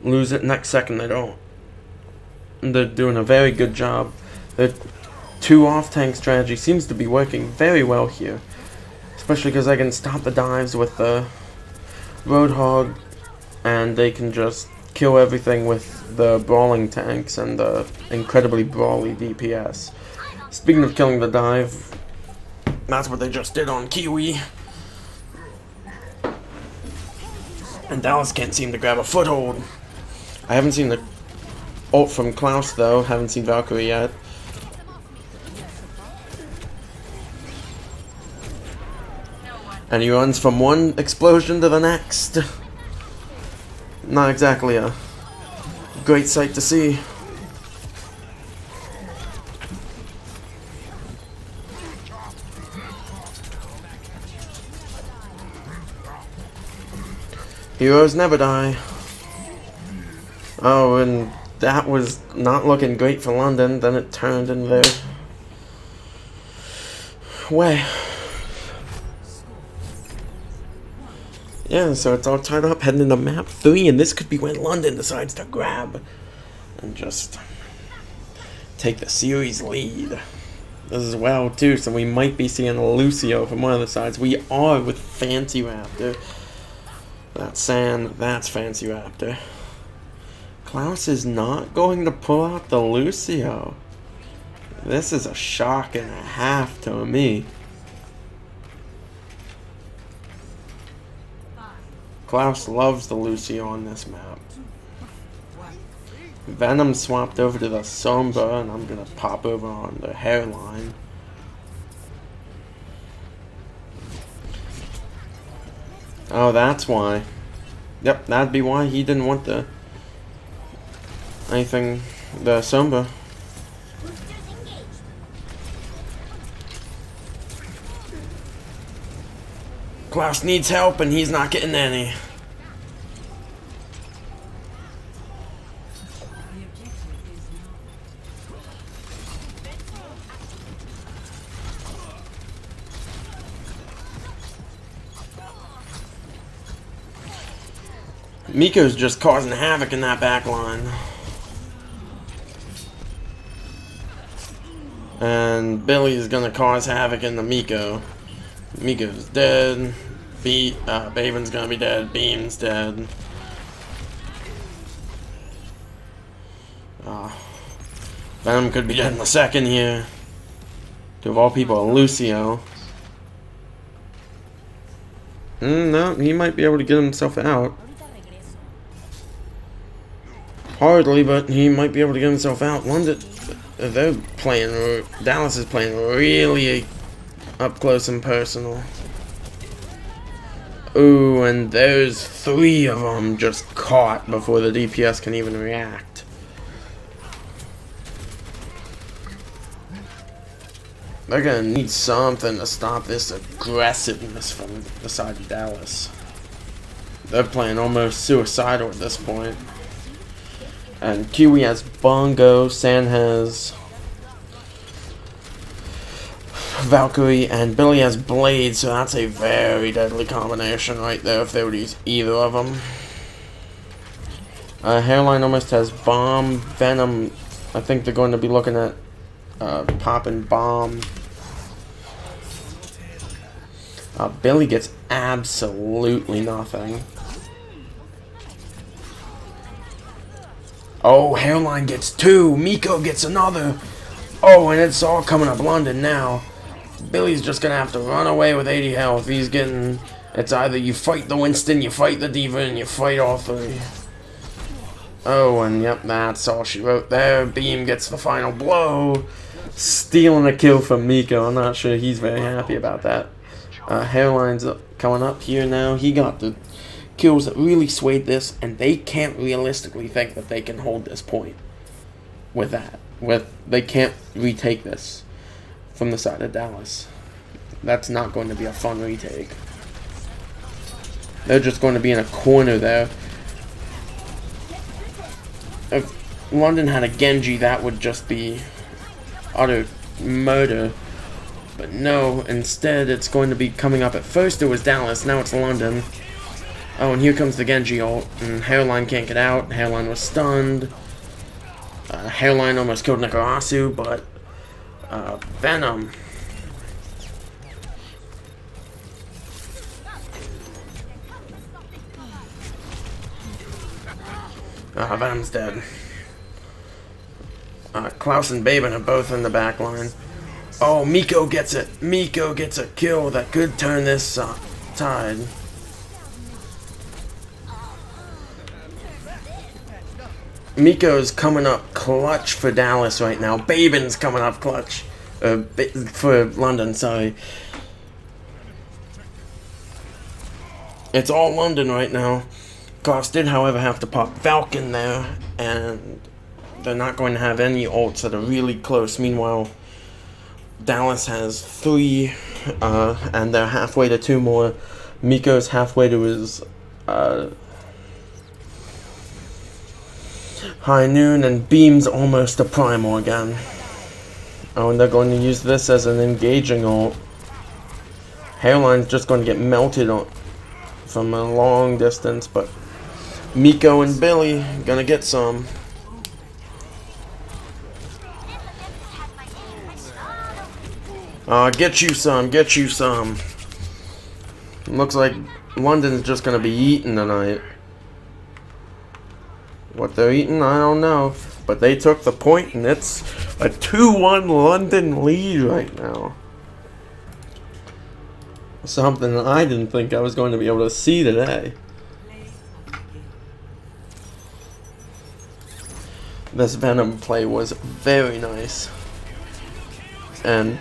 lose it, next second they don't. And they're doing a very good job. Their 2 off-tank strategy seems to be working very well here. Especially because they can stop the dives with the Roadhog, and they can just kill everything with the brawling tanks and the incredibly brawly DPS. Speaking of killing the dive, that's what they just did on Kiwi. And Dallas can't seem to grab a foothold. I haven't seen the ult from Klaus though. Haven't seen Valkyrie yet. And he runs from one explosion to the next. Not exactly a great sight to see. Heroes never die. Oh, and that was not looking great for London. Then it turned in their way. Yeah, so it's all tied up, heading into map 3, and this could be when London decides to grab and just take the series lead as well, too. So we might be seeing Lucio from one of the sides. We are with Fancy Raptor. That's Sand, that's Fancy Raptor. Klaus is not going to pull out the Lucio. This is a shock and a half to me. Klaus loves the Lucio on this map. Venom swapped over to the Sombra, and I'm gonna pop over on the Hairline. Oh, that's why. Yep, that'd be why he didn't want the Sombra. Klaus needs help, and he's not getting any. Miko's just causing havoc in that back line. And Billy's gonna cause havoc in the Miko. Miko's dead. Baven's gonna be dead. Beam's dead. Venom could be dead in a second here. To of all people, Lucio. No, he might be able to get himself out. Hardly, but he might be able to get himself out. London, they're playing. Dallas is playing really up close and personal. Ooh, and there's 3 of them just caught before the DPS can even react. They're gonna need something to stop this aggressiveness from the side of Dallas. They're playing almost suicidal at this point. And Kiwi has Bongo, San has Valkyrie, and Billy has Blade, so that's a very deadly combination right there if they would use either of them. Hairline almost has Bomb. Venom, I think they're going to be looking at popping Bomb. Billy gets absolutely nothing. Oh, Hairline gets 2. Miko gets another. Oh, and it's all coming up London now. Billy's just gonna have to run away with 80 health. He's getting... It's either you fight the Winston, you fight the Diva, and you fight all 3. Oh, and yep, that's all she wrote there. Beam gets the final blow. Stealing a kill from Miko. I'm not sure he's very happy about that. Hairline's coming up here now. He got the kills that really swayed this, and they can't realistically think that they can hold this point with that. They can't retake this from the side of Dallas. That's not going to be a fun retake. They're just going to be in a corner there. If London had a Genji, that would just be utter murder. But no, instead it's going to be coming up. At first it was Dallas, now it's London. Oh, and here comes the Genji ult, and Hairline can't get out. Hairline was stunned. Hairline almost killed Nikarasu, but Venom. Venom's dead. Klaus and Baben are both in the back line. Oh, Miko gets it. Miko gets a kill that could turn this tide. Miko's coming up clutch for Dallas right now. Baben's coming up clutch for London, sorry. It's all London right now. Klaus did, however, have to pop Falcon there, and they're not going to have any ults that are really close. Meanwhile, Dallas has 3, and they're halfway to 2 more. Miko's halfway to his high noon, and Beam's almost a primal again. Oh, and they're going to use this as an engaging ult. Hairline's just going to get melted on from a long distance, but Miko and Billy gonna get some. Get you some, get you some. Looks like London's just gonna be eating tonight. What they're eating, I don't know. But they took the point, and it's a 2-1 London lead right now. Something I didn't think I was going to be able to see today. This Venom play was very nice. And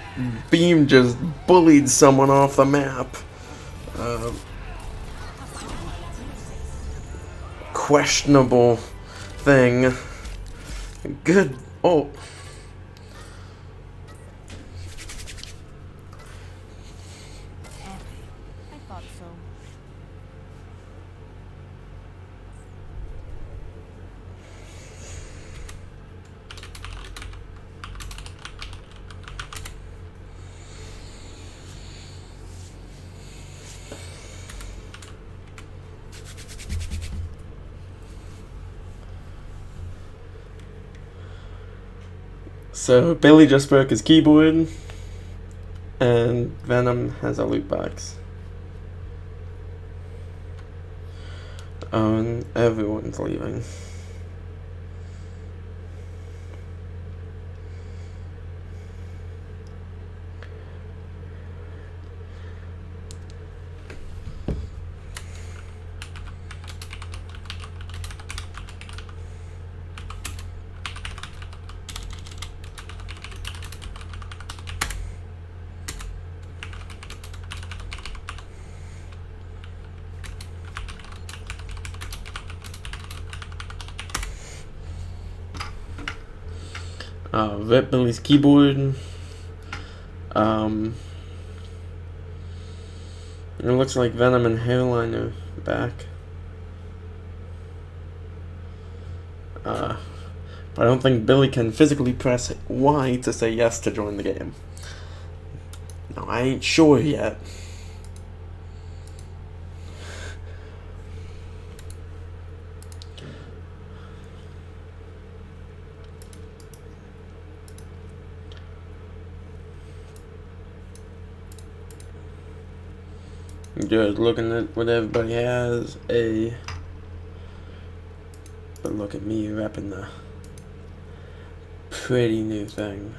Beam just bullied someone off the map. Questionable thing. Good. Oh. I thought so. So Billy just broke his keyboard, and Venom has a loot box. Oh, and everyone's leaving. Rip Billy's keyboard. It looks like Venom and Hairline are back. But I don't think Billy can physically press Y to say yes to join the game. No, I ain't sure yet. Just looking at what everybody has, but look at me repping the pretty new thing.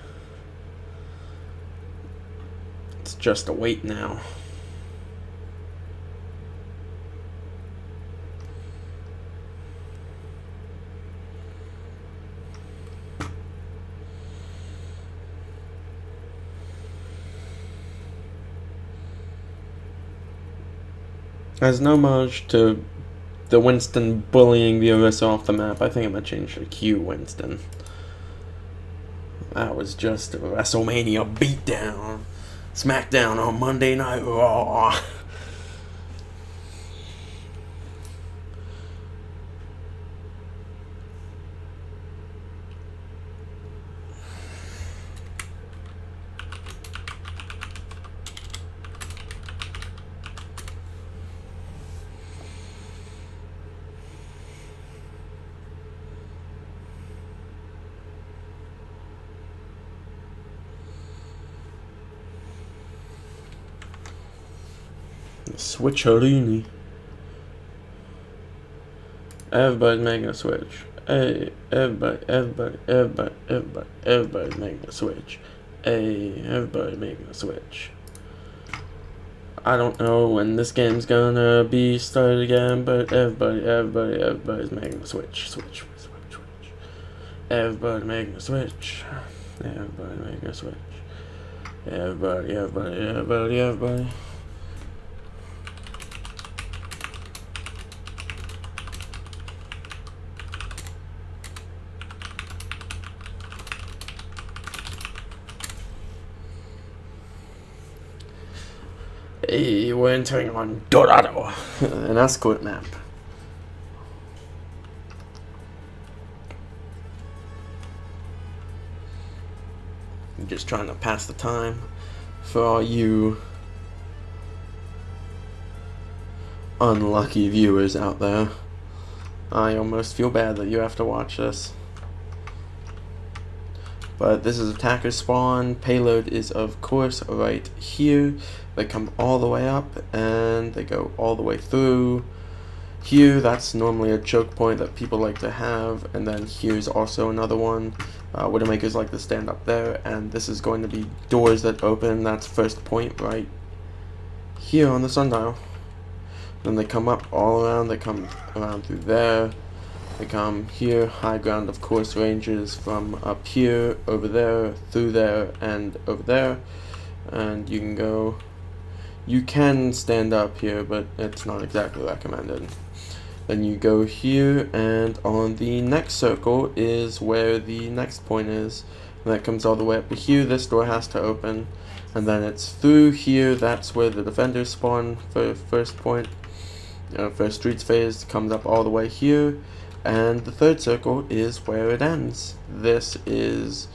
It's just a wait now. As an homage to the Winston bullying the Orisa off the map, I think I'm gonna change to Q Winston. That was just a WrestleMania beatdown. SmackDown on Monday Night Raw. Switcheroony. Everybody's making a switch. Hey, everybody's making a switch. Hey, everybody's making a switch. I don't know when this game's gonna be started again, but everybody's making a switch. Switch. Everybody making a switch. Everybody making a switch. Everybody. Hey, we're entering on Dorado, an escort map. just trying to pass the time for all you unlucky viewers out there. I almost feel bad that you have to watch this. But this is attacker spawn. Payload is of course right here. They come all the way up and they go all the way through. Here, that's normally a choke point that people like to have, and then here's also another one. Widowmakers like to stand up there, and this is going to be doors that open. That's first point right here on the sundial. Then they come up all around. They come around through there. They come here. High ground, of course, ranges from up here, over there, through there, and over there. And you can go. You can stand up here, but it's not exactly recommended. Then you go here, and on the next circle is where the next point is. And that comes all the way up to here. This door has to open. And then it's through here. That's where the defenders spawn for first point. First streets phase comes up all the way here. And the third circle is where it ends. This is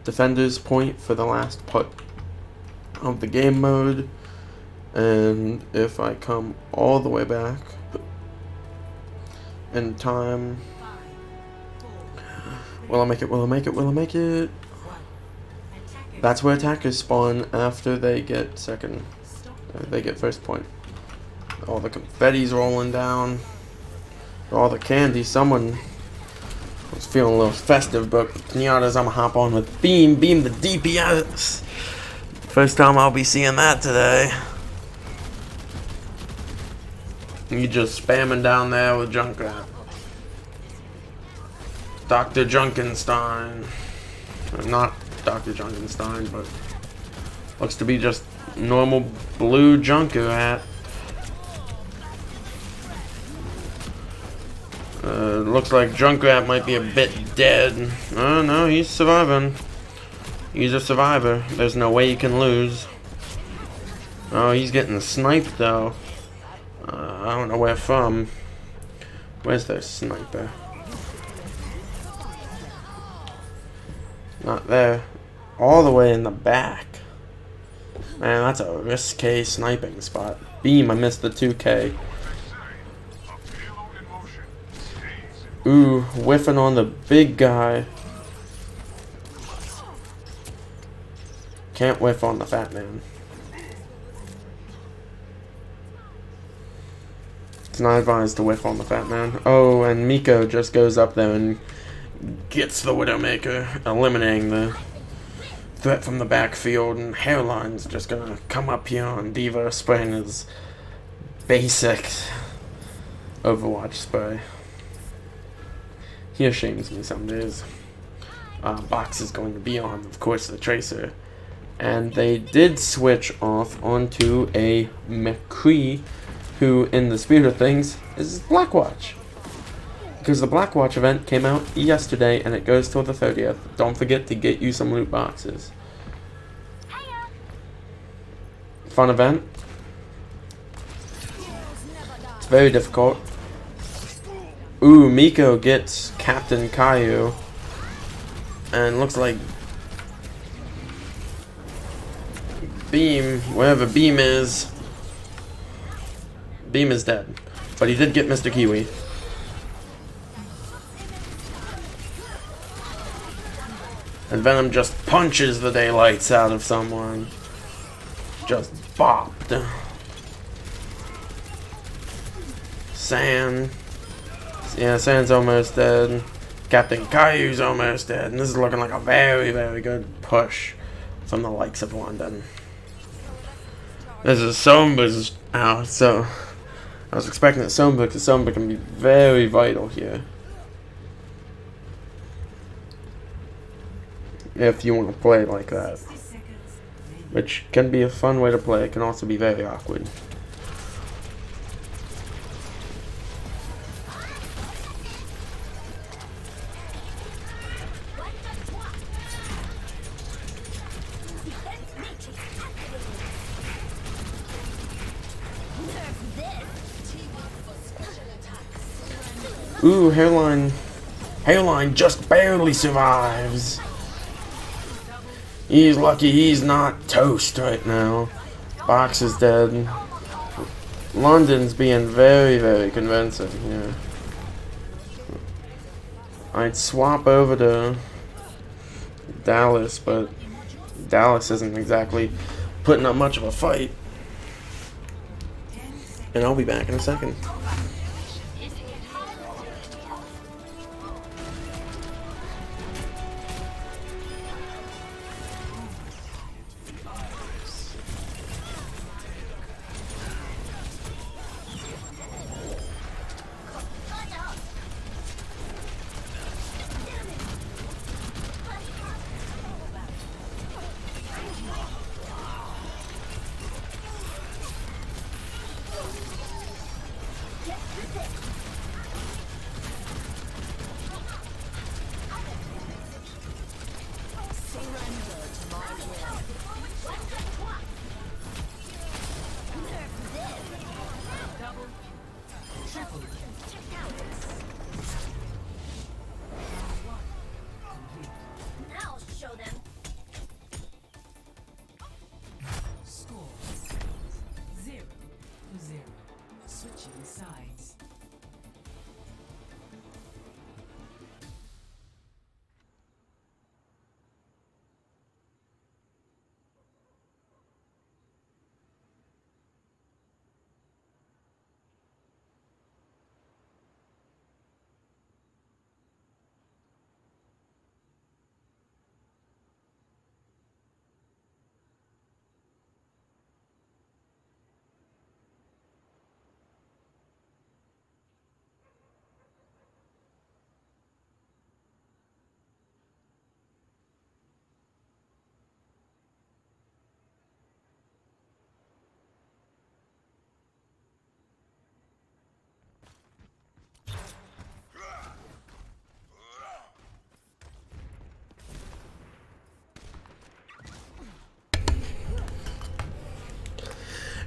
defenders point for the last part of the game mode. And if I come all the way back in time, will I make it? Will I make it? Will I make it? That's where attackers spawn after they get second. They get first point. All the confetti's rolling down. All the candy. Someone was feeling a little festive, but pinatas, I'm gonna hop on with Beam. Beam the DPS. First time I'll be seeing that today. You just spamming down there with Junkrat. Dr. Junkenstein. Not Dr. Junkenstein, but looks to be just normal blue Junkrat. Looks like Junkrat might be a bit dead. Oh no, he's surviving. He's a survivor. There's no way you can lose. Oh, he's getting sniped though. I don't know where from. Where's their sniper? Not there. All the way in the back. Man, that's a risque sniping spot. Beam, I missed the 2K. Ooh, whiffing on the big guy. Can't whiff on the fat man. It's not advised to whiff on the fat man. Oh, and Miko just goes up there and gets the Widowmaker, eliminating the threat from the backfield, and Hairline's just gonna come up here on Diva, spraying his basic Overwatch spray. He ashames me some days. Box is going to be on, of course, the Tracer. And they did switch off onto a McCree, who, in the spirit of things, is Blackwatch. Because the Blackwatch event came out yesterday, and it goes till the 30th. Don't forget to get you some loot boxes. Fun event. It's very difficult. Ooh, Miko gets Captain Caillou. And looks like Beam, wherever Beam is dead. But he did get Mr. Kiwi. And Venom just punches the daylights out of someone. Just bopped. Sand. Yeah, Sand's almost dead. Captain Caillou's almost dead. And this is looking like a very, very good push from the likes of London. This is Somba's out, so I was expecting that Somba can be very vital here. If you want to play like that. Which can be a fun way to play. It can also be very awkward. Ooh, Hairline just barely survives. He's lucky he's not toast right now. Box is dead. London's being very, very convincing here. I'd swap over to Dallas, but Dallas isn't exactly putting up much of a fight. And I'll be back in a second. Now show them. Score 0-0. Switching sides.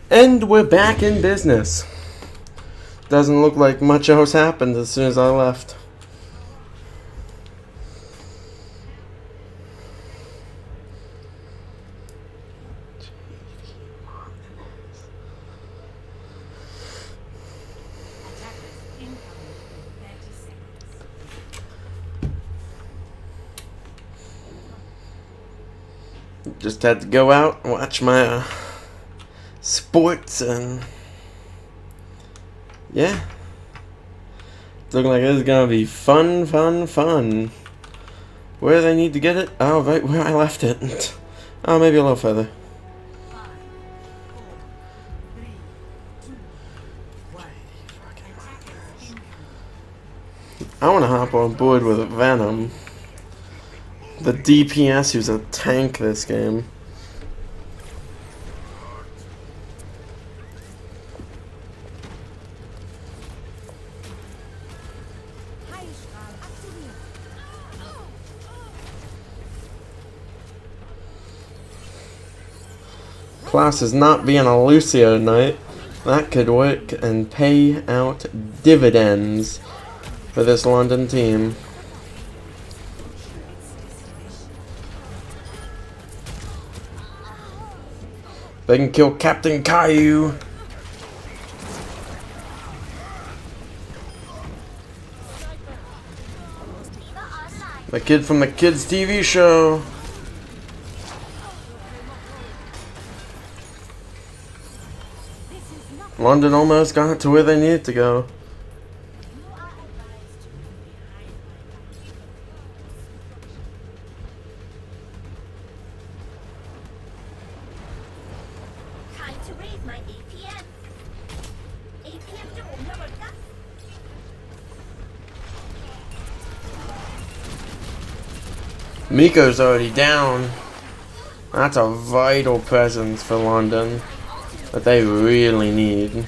And we're back in business. Doesn't look like much else happened as soon as I left. Attackers incoming in 30 seconds. Just had to go out and watch my sports, and yeah, it's looking like this is gonna be fun. Where do they need to get it? Oh, right where I left it. Oh, maybe a little further. 5, 4, 3, 2, 1. Attackers incoming. I want to hop on board with Venom, the DPS who's a tank this game. Class is not being a Lucio tonight. That could work and pay out dividends for this London team. They can kill Captain Caillou. The kid from the kids' TV show. London almost got to where they needed to go. Time to raise my APM. APM จะผมระเบิดกัน Miko's already down. That's a vital presence for London that they really need.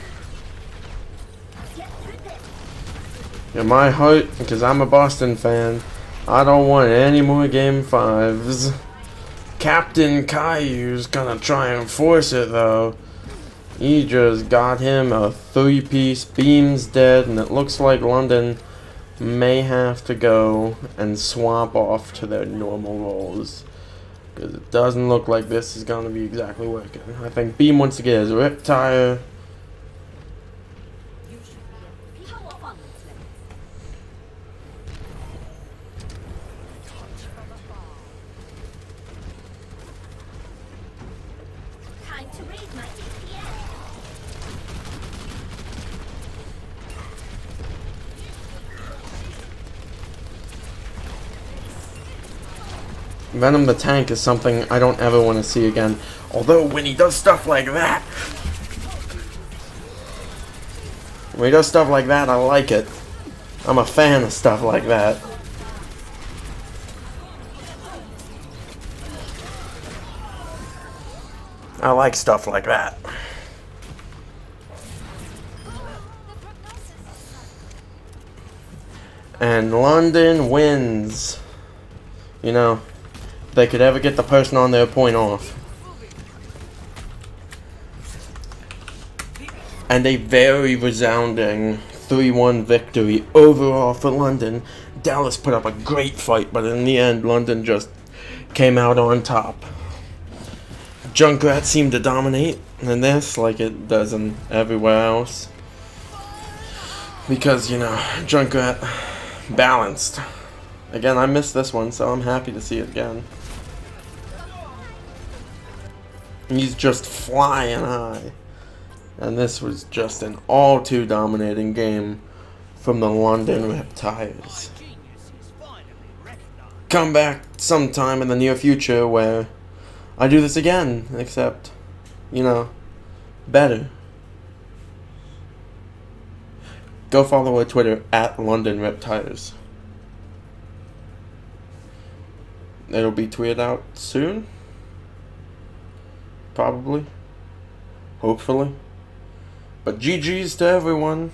In my heart, because I'm a Boston fan, I don't want any more Game 5s. Captain Caillou's gonna try and force it though. He just got him a 3-piece, Beam's dead, and it looks like London may have to go and swap off to their normal roles. Because it doesn't look like this is going to be exactly working. I think Beam wants to get his RIPtire. You should be a powerful slave. Time to raise my APM. Venom the Tank is something I don't ever want to see again. Although, when he does stuff like that... When he does stuff like that, I like it. I'm a fan of stuff like that. I like stuff like that. And London wins. You know, if they could ever get the person on their point off. And a very resounding 3-1 victory overall for London. Dallas put up a great fight, but in the end, London just came out on top. Junkrat seemed to dominate in this like it does in everywhere else. Because, you know, Junkrat balanced. Again, I missed this one, so I'm happy to see it again. He's just flying high. And this was just an all too dominating game from the London RIPtires. Come back sometime in the near future where I do this again, except, you know, better. Go follow our Twitter at London RIPtires. It'll be tweeted out soon. Probably. Hopefully. But GG's to everyone.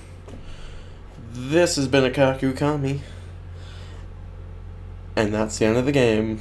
This has been a Kaku Kami. And that's the end of the game.